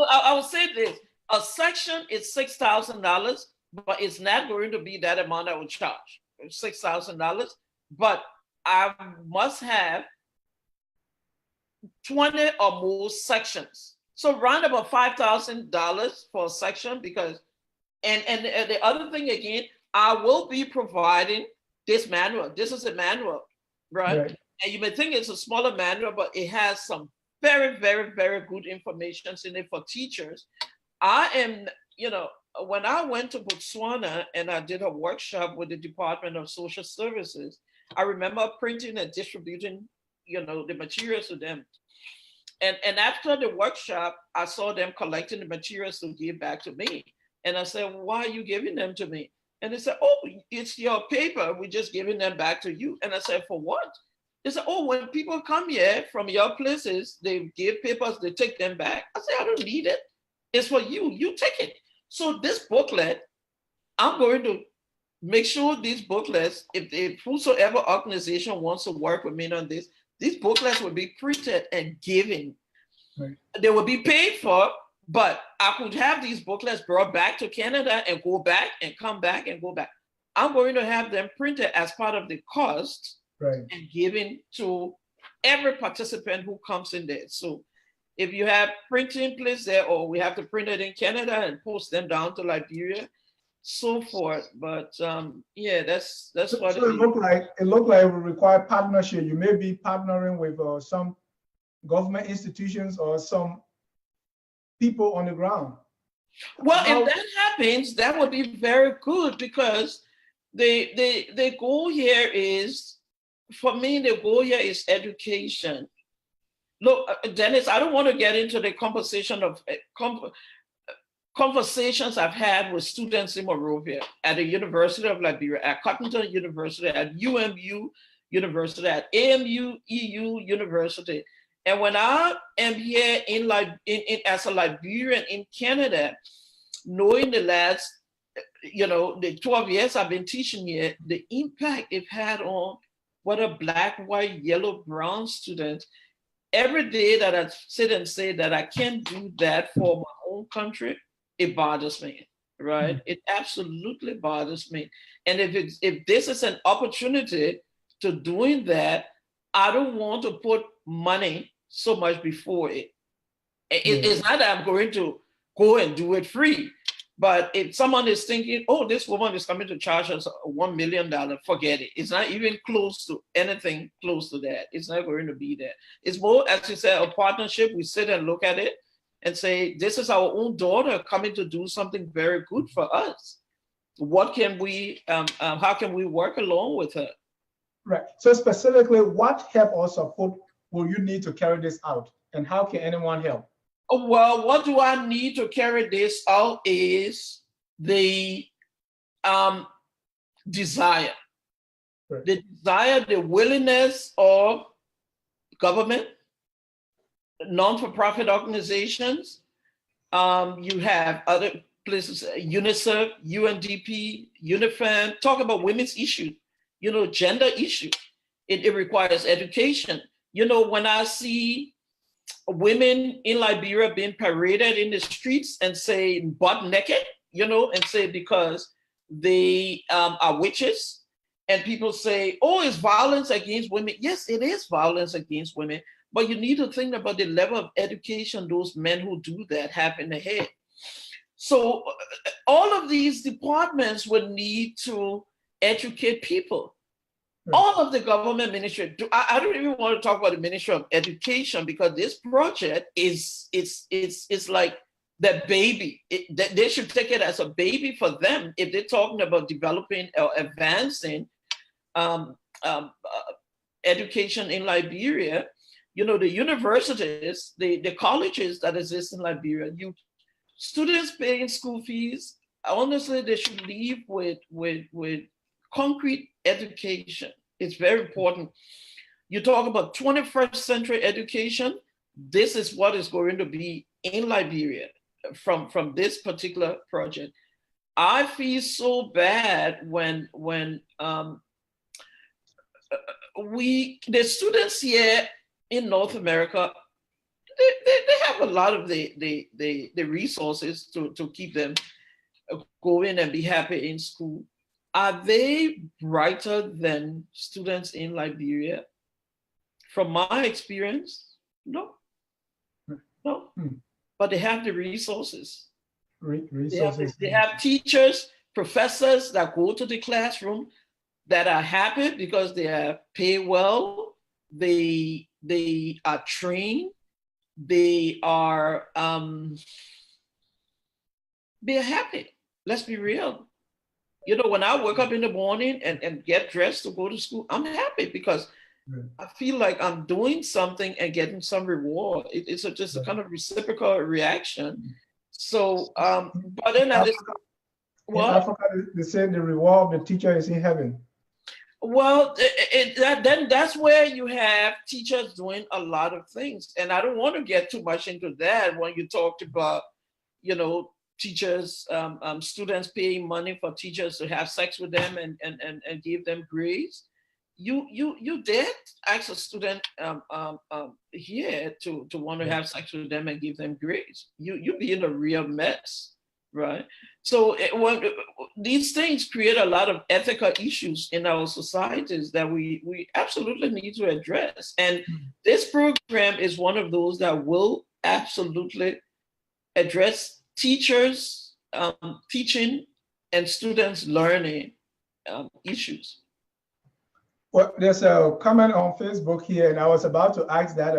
Speaker 2: I will say this: a section is $6,000, but it's not going to be that amount I will charge, $6,000. But I must have 20 or more sections. So round about $5,000 for a section, because and the other thing again, I will be providing this manual. This is a manual, right? And you may think it's a smaller manual, but it has some very, very, very good information in it for teachers. I am, when I went to Botswana and I did a workshop with the Department of Social Services, I remember printing and distributing, the materials to them. And after the workshop, I saw them collecting the materials to give back to me. And I said, why are you giving them to me? And they said, oh, it's your paper. We're just giving them back to you. And I said, for what? They said, oh, when people come here from your places, they give papers, they take them back. I said, I don't need it. It's for you. You take it. So this booklet, I'm going to make sure these booklets, if whosoever organization wants to work with me on this, these booklets will be printed and given. Right. They will be paid for, but I could have these booklets brought back to Canada and go back and come back and go back. I'm going to have them printed as part of the cost, right, and given to every participant who comes in there. So if you have printing place there, or we have to print it in Canada and post them down to Liberia, so forth. But yeah, that's what
Speaker 1: so it looked like it will require partnership. You may be partnering with some government institutions or some people on the ground.
Speaker 2: Well, if that happens, that would be very good, because the goal here is, for me, the goal here is education. Look, Dennis, I don't want to get into the conversations I've had with students in Monrovia, at the University of Liberia, at Cottonton University, at UMU University, at AMU EU University. And when I am here as a Liberian in Canada, knowing the last, the 12 years I've been teaching here, the impact it had on whether Black, white, yellow, brown students, every day that I sit and say that I can't do that for my own country, it bothers me, right? Mm-hmm. It absolutely bothers me. And if this is an opportunity to doing that, I don't want to put money so much before it. It's not that I'm going to go and do it free, but if someone is thinking, oh, this woman is coming to charge us $1 million, forget it. It's not even close to anything close to that. It's not going to be there. It's more, as you said, a partnership. We sit and look at it and say, this is our own daughter coming to do something very good for us. What can we, how can we work along with her?
Speaker 1: Right. So specifically, what help or support will you need to carry this out? And how can anyone help?
Speaker 2: Well, what do I need to carry this out is the desire. Right. The desire, the willingness of government, non-for-profit organizations. You have other places, UNICEF, UNDP, UNIFEM, talk about women's issues, gender issues. It requires education. When I see women in Liberia being paraded in the streets and say butt naked, and say because they are witches, and people say, oh, it's violence against women. Yes, it is violence against women, but you need to think about the level of education those men who do that have in their head. So all of these departments would need to educate people. All of the government ministry, I don't even want to talk about the Ministry of Education, because this project is like the baby. They should take it as a baby for them if they're talking about developing or advancing education in Liberia. The universities, the colleges that exist in Liberia, students paying school fees, honestly, they should leave with concrete education. It's very important. You talk about 21st century education. This is what is going to be in Liberia from this particular project. I feel so bad when the students here in North America, they have a lot of the resources to keep them going and be happy in school. Are they brighter than students in Liberia? From my experience, no. But they have the resources. They have teachers, professors that go to the classroom that are happy because they are paid well. They are trained. They're happy. Let's be real. When I wake up in the morning and get dressed to go to school, I'm happy because I feel like I'm doing something and getting some reward. It's just a kind of reciprocal reaction. So, but then in
Speaker 1: Africa, they say the reward of the teacher is in heaven.
Speaker 2: Well, then that's where you have teachers doing a lot of things. And I don't want to get too much into that when you talked about, teachers, students paying money for teachers to have sex with them and give them grades. You did ask a student here to want to have sex with them and give them grades. You be in a real mess, right? So these things create a lot of ethical issues in our societies that we absolutely need to address. And this program is one of those that will absolutely address teachers teaching and students learning issues.
Speaker 1: Well, there's a comment on Facebook here, and I was about to ask that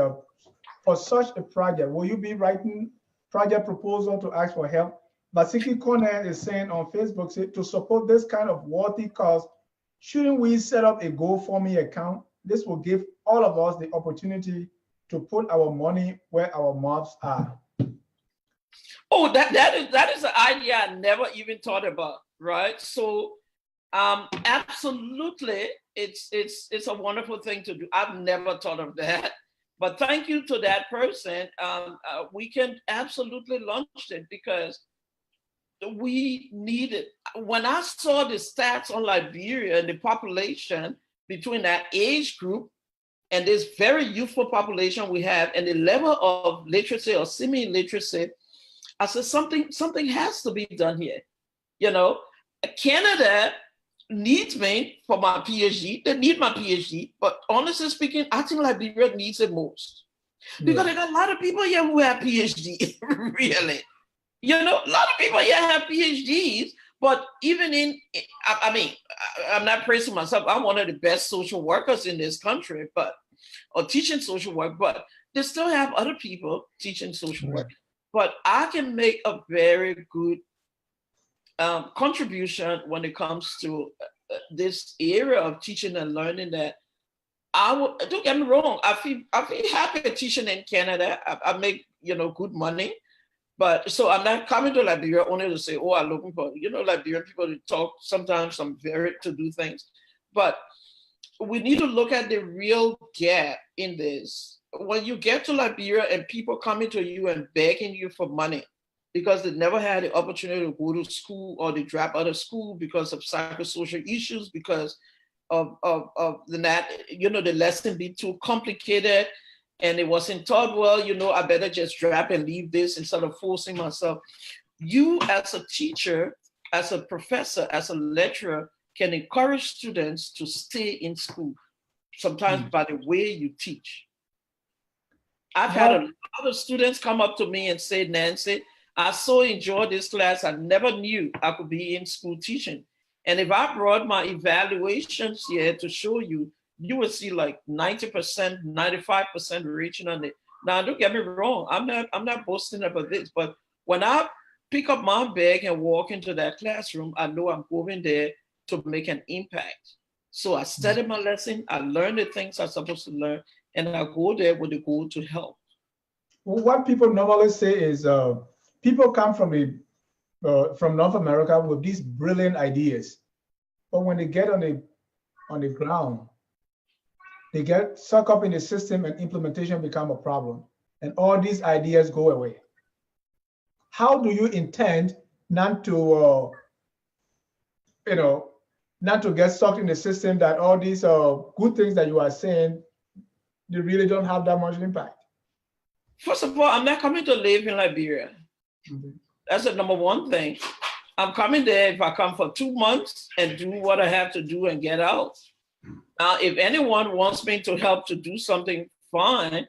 Speaker 1: for such a project, will you be writing project proposal to ask for help? Basiki Kone is saying on Facebook, to support this kind of worthy cause, shouldn't we set up a GoFundMe account? This will give all of us the opportunity to put our money where our mouths are.
Speaker 2: Oh, that is an idea I never even thought about, right? So absolutely, it's a wonderful thing to do. I've never thought of that, but thank you to that person. We can absolutely launch it because we need it. When I saw the stats on Liberia and the population between that age group and this very youthful population we have and the level of literacy or semi-literacy, I said something has to be done here. Canada needs me for my PhD. They need my PhD, but honestly speaking, I think Liberia needs it most because they got a lot of people here who have PhD. Really, a lot of people here have PhDs. But even I'm not praising myself. I'm one of the best social workers in this country, or teaching social work. But they still have other people teaching social work. But I can make a very good contribution when it comes to this area of teaching and learning. That don't get me wrong, I feel happy teaching in Canada. I make good money, but so I'm not coming to Liberia only to say, oh, I'm looking for Liberian people to talk sometimes some very to do things, but we need to look at the real gap in this. When you get to Liberia and people coming to you and begging you for money, because they never had the opportunity to go to school, or they drop out of school because of psychosocial issues, because of the lesson be too complicated, and it wasn't taught well. I better just drop and leave this instead of forcing myself. You as a teacher, as a professor, as a lecturer, can encourage students to stay in school, sometimes by the way you teach. I've had a lot of students come up to me and say, Nancy, I so enjoyed this class. I never knew I could be in school teaching. And if I brought my evaluations here to show you, you would see like 90%, 95% reaching on it. Now, don't get me wrong. I'm not boasting about this, but when I pick up my bag and walk into that classroom, I know I'm going there to make an impact. So I study my lesson, I learn the things I'm supposed to learn, and I go there with the goal to help.
Speaker 1: Well, what people normally say is people come from North America with these brilliant ideas, but when they get on the ground, they get sucked up in the system and implementation become a problem, and all these ideas go away. How do you intend not to, not to get sucked in the system, that all these good things that you are saying, they really don't have that much impact?
Speaker 2: First of all, I'm not coming to live in Liberia. Mm-hmm. That's the number one thing. I'm coming there if I come for 2 months and do what I have to do and get out. Now, if anyone wants me to help to do something, fine.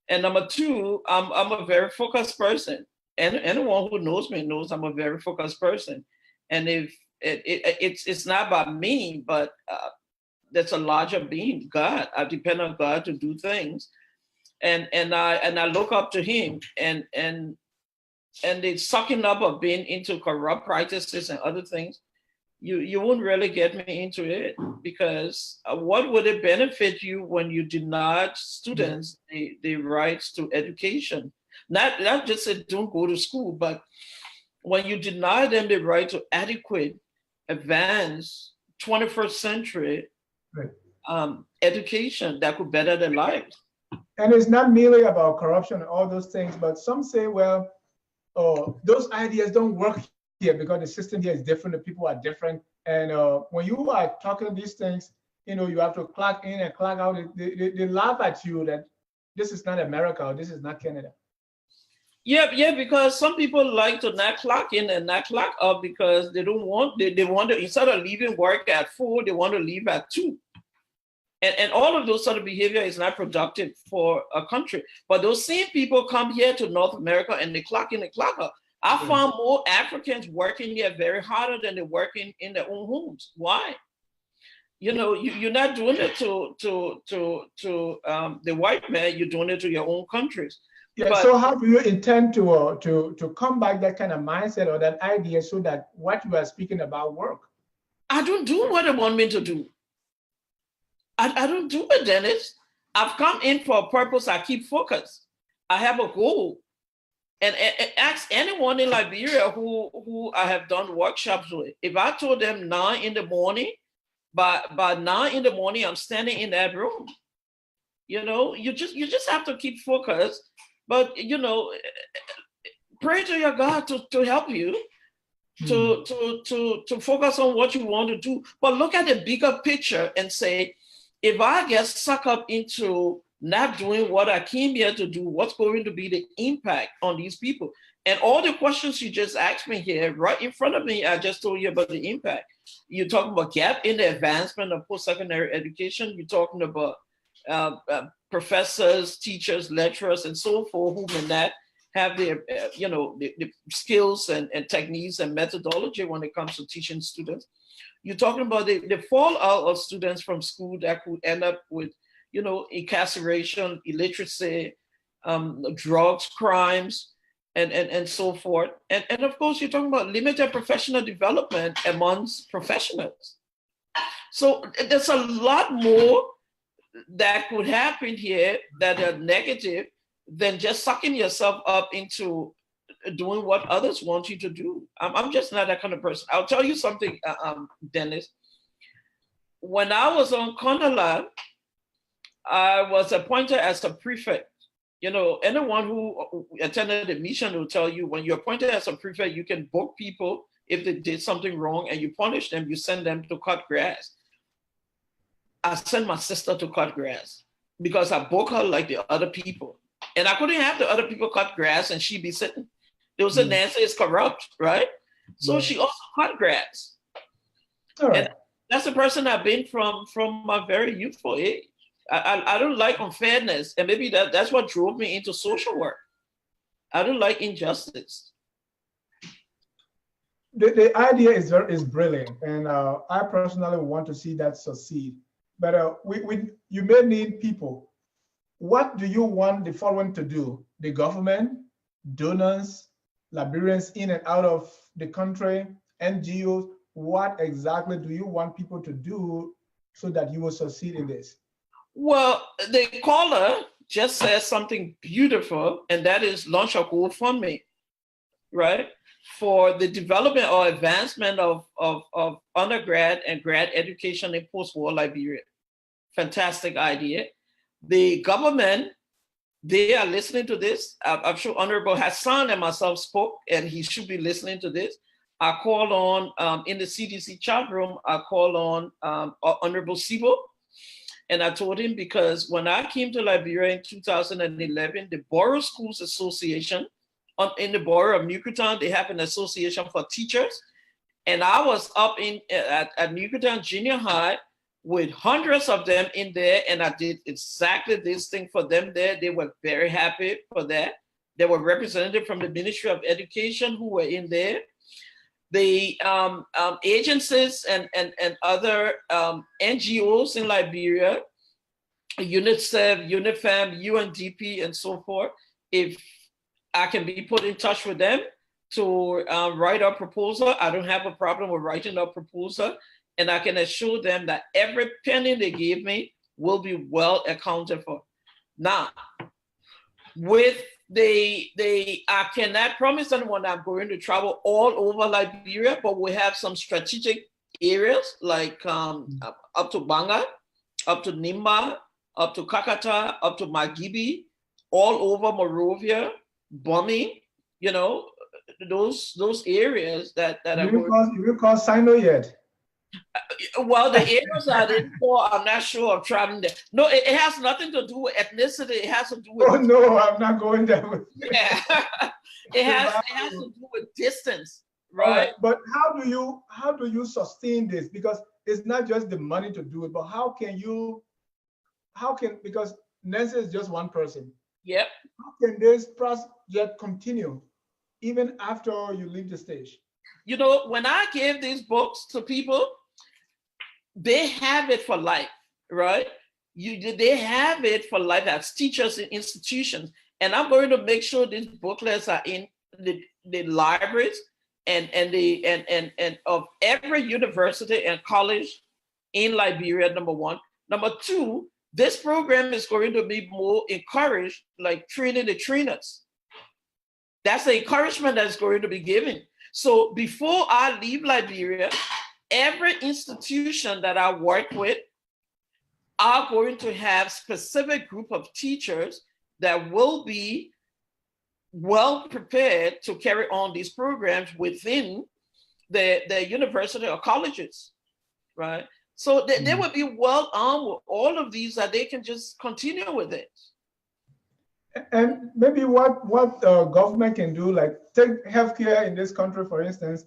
Speaker 2: And number two, I'm a very focused person. And anyone who knows me knows I'm a very focused person. And if it's not about me, but there's a larger being, God. I depend on God to do things, and I look up to Him. And the sucking up of being into corrupt practices and other things, you wouldn't really get me into it, because what would it benefit you when you denied students the rights to education? Not just say don't go to school, but when you deny them the right to adequate, advanced, 21st century education that could better their lives.
Speaker 1: And it's not merely about corruption and all those things, but some say, well, those ideas don't work here because the system here is different, the people are different. And when you are talking these things, you have to clock in and clock out. They laugh at you that this is not America, or this is not Canada.
Speaker 2: Yeah, because some people like to not clock in and not clock out because they want to, instead of leaving work at 4, they want to leave at 2. And all of those sort of behavior is not productive for a country. But those same people come here to North America and they clock in and clock out. I found more Africans working here very harder than they're working in their own homes. Why? You're not doing it to the white man. You're doing it to your own countries.
Speaker 1: Yeah. But, so how do you intend to combat that kind of mindset or that idea so that what you are speaking about work?
Speaker 2: I don't do what they want me to do. I don't do it, Dennis. I've come in for a purpose. I keep focused. I have a goal. And ask anyone in Liberia who I have done workshops with. If I told them 9 in the morning, by 9 in the morning, I'm standing in that room. You just have to keep focused. But pray to your God to help you to focus on what you want to do. But look at the bigger picture and say, if I get sucked up into not doing what I came here to do, what's going to be the impact on these people? And all the questions you just asked me here, right in front of me, I just told you about the impact. You're talking about gap in the advancement of post-secondary education. You're talking about professors, teachers, lecturers, and so forth who may not have the skills and techniques and methodology when it comes to teaching students. You're talking about the fallout of students from school that could end up with, incarceration, illiteracy, drugs, crimes, and so forth. And of course, you're talking about limited professional development amongst professionals. So there's a lot more that could happen here that are negative than just sucking yourself up into doing what others want you to do. I'm just not that kind of person. I'll tell you something, Dennis. When I was on Condola, I was appointed as a prefect You know, anyone who attended the mission will tell you when you're appointed as a prefect, you can book people if they did something wrong and you punish them, you send them to cut grass. I sent my sister to cut grass because I booked her like the other people. And I couldn't have the other people cut grass and she'd be sitting. They would say Nancy is corrupt, right? So she also cut grass.
Speaker 1: All right.
Speaker 2: And that's the person I've been from my very youthful age. I don't like unfairness, and maybe that's what drove me into social work. I don't like injustice.
Speaker 1: The idea is brilliant, and I personally want to see that succeed. But you may need people. What do you want the following to do? The government, donors, Liberians in and out of the country, NGOs. What exactly do you want people to do so that you will succeed in this?
Speaker 2: Well, the caller just said something beautiful, and that is launch a GoFundMe, right? For the development or advancement of undergrad and grad education in post-war Liberia. Fantastic idea. The government, they are listening to this. I'm sure Honorable Hassan and myself spoke, and he should be listening to this. I called on, in the CDC chat room, I called on Honorable Sibo, and I told him because when I came to Liberia in 2011, the Borough Schools Association in the borough of Newcastle, they have an association for teachers. And I was up at Newcastle Junior High with hundreds of them in there, and I did exactly this thing for them there. They were very happy for that. There were representatives from the Ministry of Education who were in there. The agencies and other NGOs in Liberia, UNICEF, UNIFEM, UNDP, and so forth, if I can be put in touch with them to write a proposal, I don't have a problem with writing a proposal, and I can assure them that every penny they give me will be well accounted for. Now, with I cannot promise anyone I'm going to travel all over Liberia, but we have some strategic areas like up to Banga, up to Nimba, up to Kakata, up to Magibi, all over Monrovia, Bumi, you know, those areas that
Speaker 1: you call Sino yet?
Speaker 2: Well, the areas I didn't for, I'm not sure of traveling there. No, it has nothing to do with ethnicity. It has to do with.
Speaker 1: Oh no, I'm not going there with.
Speaker 2: Yeah, it has to do with distance, right?
Speaker 1: But how do you sustain this? Because it's not just the money to do it, but because Nancy is just one person.
Speaker 2: Yep.
Speaker 1: How can this project continue even after you leave the stage?
Speaker 2: You know, when I give these books to people, they have it for life, right? They have it for life as teachers in institutions. And I'm going to make sure these booklets are in the libraries and of every university and college in Liberia, number one. Number two, this program is going to be more encouraged, like training the trainers. That's the encouragement that's going to be given. So before I leave Liberia, every institution that I work with are going to have specific group of teachers that will be well prepared to carry on these programs within the university or colleges, right? So they will be well armed with all of these that they can just continue with it.
Speaker 1: And maybe what government can do, like take healthcare in this country, for instance,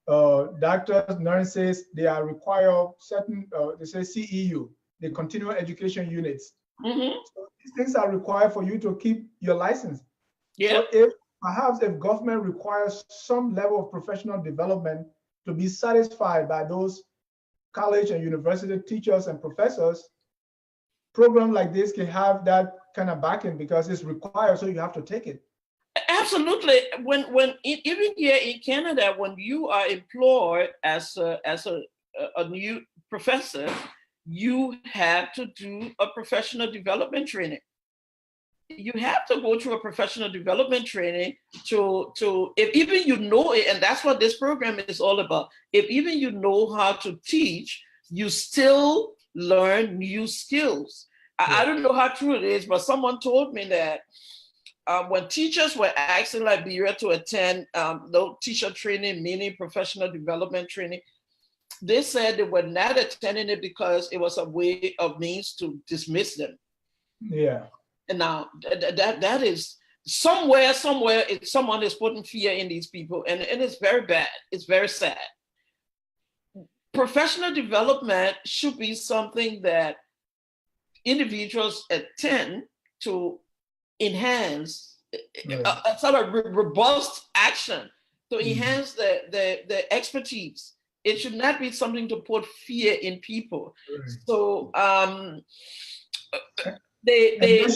Speaker 1: doctors, nurses, they are required certain, they say CEU, the continuing education units.
Speaker 2: Mm-hmm.
Speaker 1: So these things are required for you to keep your license.
Speaker 2: Yeah.
Speaker 1: So if government requires some level of professional development to be satisfied by those college and university teachers and professors, program like this can have that kind of backing because it's required, so you have to take it.
Speaker 2: Absolutely. When even here in Canada, when you are employed as a new professor, you have to do a professional development training. You have to go through a professional development training to if even you know it, and that's what this program is all about. If even you know how to teach, you still learn new skills. I don't know how true it is, but someone told me that when teachers were asked in Liberia to attend no teacher training, meaning professional development training, they said they were not attending it because it was a way of means to dismiss them.
Speaker 1: Yeah.
Speaker 2: And now that is somewhere, someone is putting fear in these people, and it's very bad. It's very sad. Professional development should be something that individuals attend to enhance a sort of robust action to enhance the expertise. It should not be something to put fear in people. So
Speaker 1: there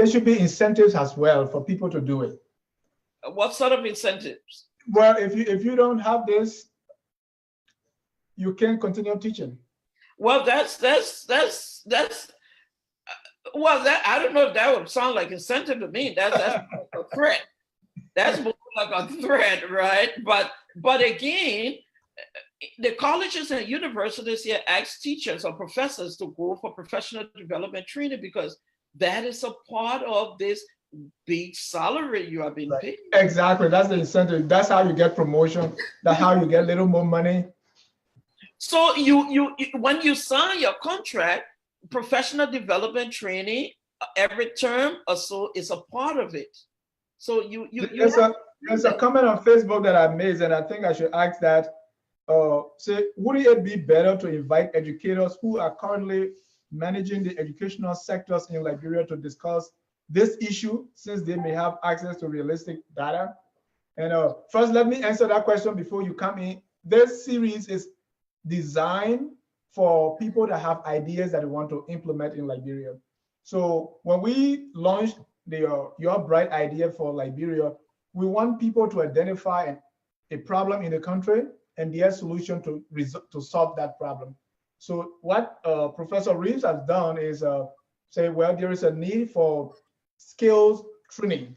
Speaker 1: should be incentives as well for people to do it.
Speaker 2: What sort of incentives?
Speaker 1: Well, if you don't have this, you can't continue teaching.
Speaker 2: Well, that's well, that I don't know if that would sound like incentive to me. That's a threat. That's more like a threat, right? But again, the colleges and universities here ask teachers or professors to go for professional development training because that is a part of this big salary you have been paid.
Speaker 1: Exactly, that's the incentive. That's how you get promotion. That's how you get a little more money.
Speaker 2: So you when you sign your contract, professional development training every term or so is a part of it. So there's
Speaker 1: a comment on Facebook that I made, and I think I should ask that. Say, would it be better to invite educators who are currently managing the educational sectors in Liberia to discuss this issue, since they may have access to realistic data? And first, let me answer that question before you come in. This series is designed for people that have ideas that they want to implement in Liberia. So when we launched the Your Bright Idea for Liberia, we want people to identify a problem in the country and their solution to solve that problem. So what Professor Reeves has done is say, well, there is a need for skills training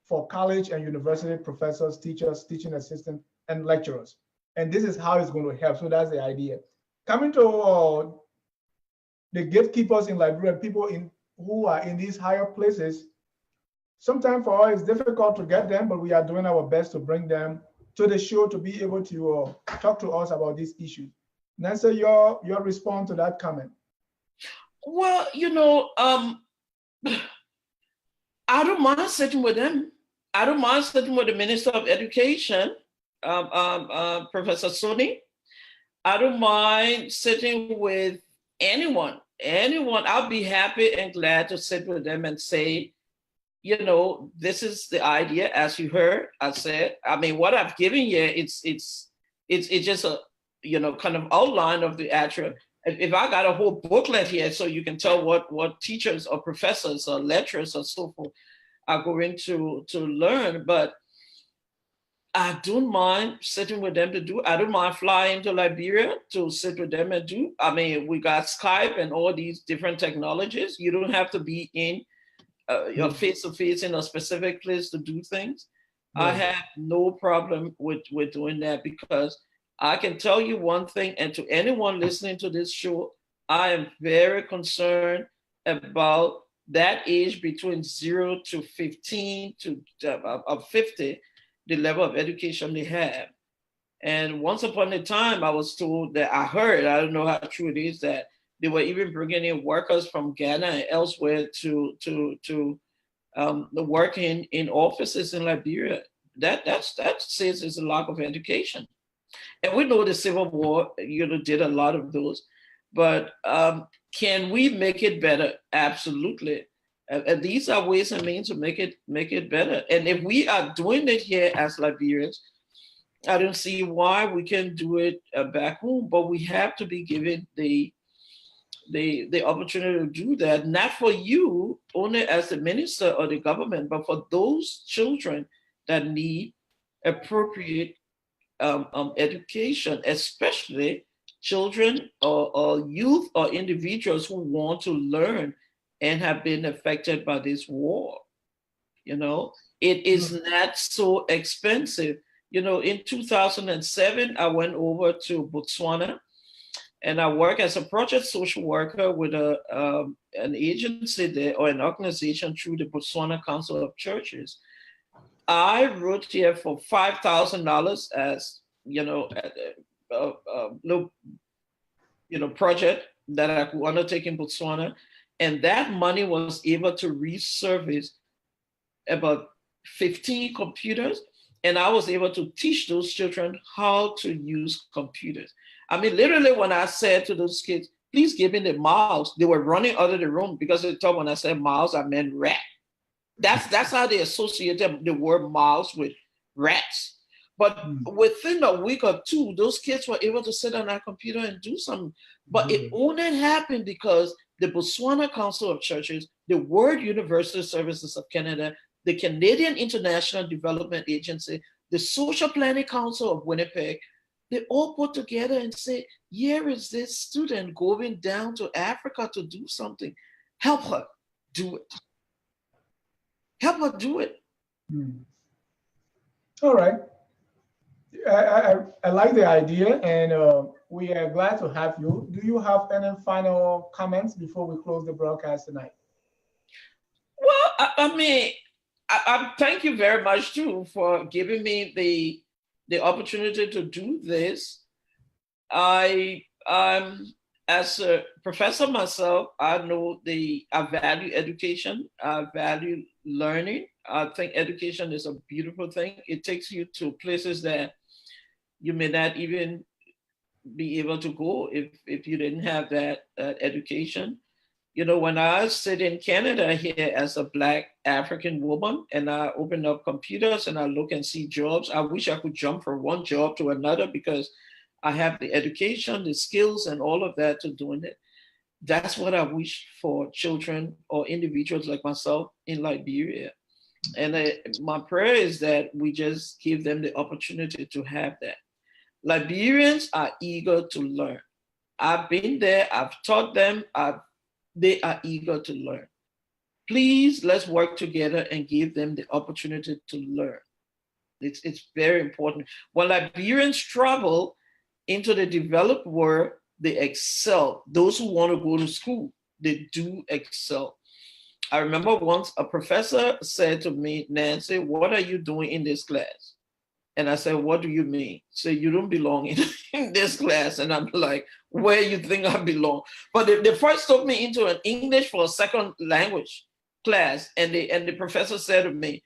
Speaker 1: for college and university professors, teachers, teaching assistants, and lecturers. And this is how it's going to help. So that's the idea. Coming to the gatekeepers in Liberia, people who are in these higher places, sometimes for us it's difficult to get them, but we are doing our best to bring them to the show to be able to talk to us about these issues. Nancy, your response to that comment?
Speaker 2: Well, I don't mind sitting with them. I don't mind sitting with the Minister of Education, Professor Soni. I don't mind sitting with anyone. I'll be happy and glad to sit with them and say, this is the idea, as you heard. I said, I mean, what I've given you, it's just a kind of outline of the actual. If I got a whole booklet here, so you can tell what teachers or professors or lecturers or so forth are going to learn, but I don't mind sitting with them to do. I don't mind flying to Liberia to sit with them and do. I mean, we got Skype and all these different technologies. You don't have to be in your face-to-face in a specific place to do things. I have no problem with doing that, because I can tell you one thing, and to anyone listening to this show, I am very concerned about that age between 0 to 15 to 50, the level of education they have. And once upon a time, I was told that I don't know how true it is, that they were even bringing in workers from Ghana and elsewhere to work in offices in Liberia. That says there's a lack of education. And we know the Civil War, did a lot of those. But can we make it better? Absolutely. And these are ways and means to make it better. And if we are doing it here as Liberians, I don't see why we can't do it back home. But we have to be given the opportunity to do that, not for you only as the minister or the government, but for those children that need appropriate education, especially children or youth or individuals who want to learn and have been affected by this war. It is not so expensive. In 2007, I went over to Botswana, And I work as a project social worker with an agency there, or an organization through the Botswana Council of Churches. I wrote here for $5,000 as, a little, project that I could undertake in Botswana. And that money was able to resurface about 15 computers. And I was able to teach those children how to use computers. I mean, literally, when I said to those kids, please give me the mouse, they were running out of the room because they thought when I said mouse, I meant rat. That's how they associated the word mouse with rats. But within a week or two, those kids were able to sit on that computer and do something. But it only happened because the Botswana Council of Churches, the World University Services of Canada, the Canadian International Development Agency, the Social Planning Council of Winnipeg, they all put together and say, here is this student going down to Africa to do something. Help her do it. Help her do it.
Speaker 1: All right. I like the idea, and we are glad to have you. Do you have any final comments before we close the broadcast tonight?
Speaker 2: Well, I thank you very much too for giving me the opportunity to do this. As a professor myself, I know I value education. I value learning. I think education is a beautiful thing. It takes you to places that you may not even be able to go if you didn't have that education. When I sit in Canada here as a Black African woman and I open up computers and I look and see jobs, I wish I could jump from one job to another because I have the education, the skills, and all of that to doing it. That's what I wish for children or individuals like myself in Liberia. And my prayer is that we just give them the opportunity to have that. Liberians are eager to learn. I've been there, I've taught them, they are eager to learn. Please, let's work together and give them the opportunity to learn. It's very important. When Liberians travel into the developed world, they excel. Those who want to go to school, they do excel. I remember once a professor said to me, Nancy, what are you doing in this class? And I said, what do you mean? So you don't belong in this class. And I'm like, where you think I belong? But they first took me into an English for a second language class. And the professor said to me,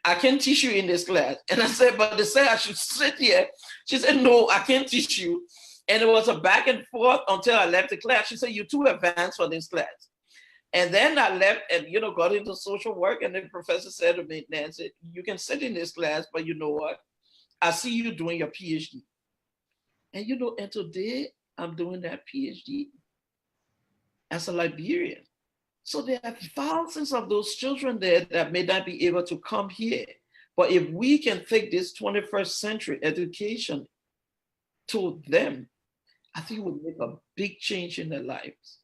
Speaker 2: I can't teach you in this class. And I said, but they say I should sit here. She said, no, I can't teach you. And it was a back and forth until I left the class. She said, you're too advanced for this class. And then I left and, got into social work. And the professor said to me, Nancy, you can sit in this class, but you know what? I see you doing your PhD. And and today I'm doing that PhD as a Liberian. So there are thousands of those children there that may not be able to come here. But if we can take this 21st century education to them, I think it would make a big change in their lives.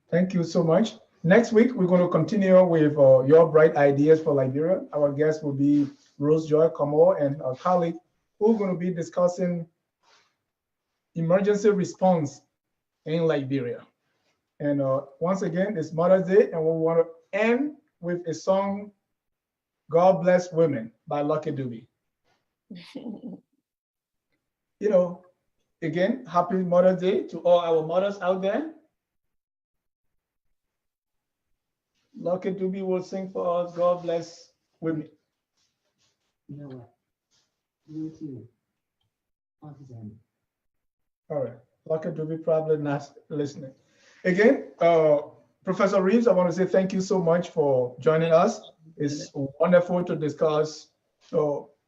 Speaker 1: Thank you so much. Next week, we're going to continue with your bright ideas for Liberia. Our guest will be Rose Joy Kamo and our colleague, who are going to be discussing emergency response in Liberia. And once again, it's Mother's Day, and we want to end with a song, God Bless Women by Lucky Dube. Again, happy Mother's Day to all our mothers out there. Lucky Dube will sing for us, God Bless Women.
Speaker 4: You know what? You too.
Speaker 1: All right. Lucky Dube probably not listening. Again, Professor Reeves, I want to say thank you so much for joining us. It's wonderful to discuss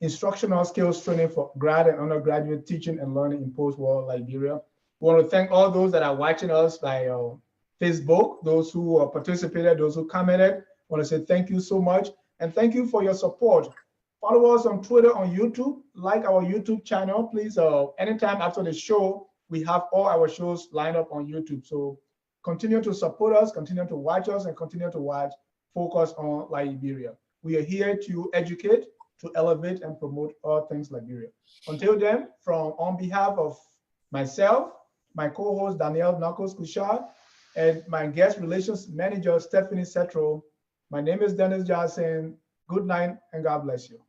Speaker 1: instructional skills training for grad and undergraduate teaching and learning in post-war Liberia. We want to thank all those that are watching us by Facebook, those who participated, those who commented. I want to say thank you so much. And thank you for your support. Follow us on Twitter, on YouTube, like our YouTube channel. Please, anytime after the show, we have all our shows lined up on YouTube. So continue to support us, continue to watch us, and continue to watch Focus on Liberia. We are here to educate, to elevate, and promote all things Liberia. Until then, on behalf of myself, my co-host Danielle Knuckles-Guishard, and my guest relations manager Stephanie Setro. My name is Dennis Johnson. Good night and God bless you.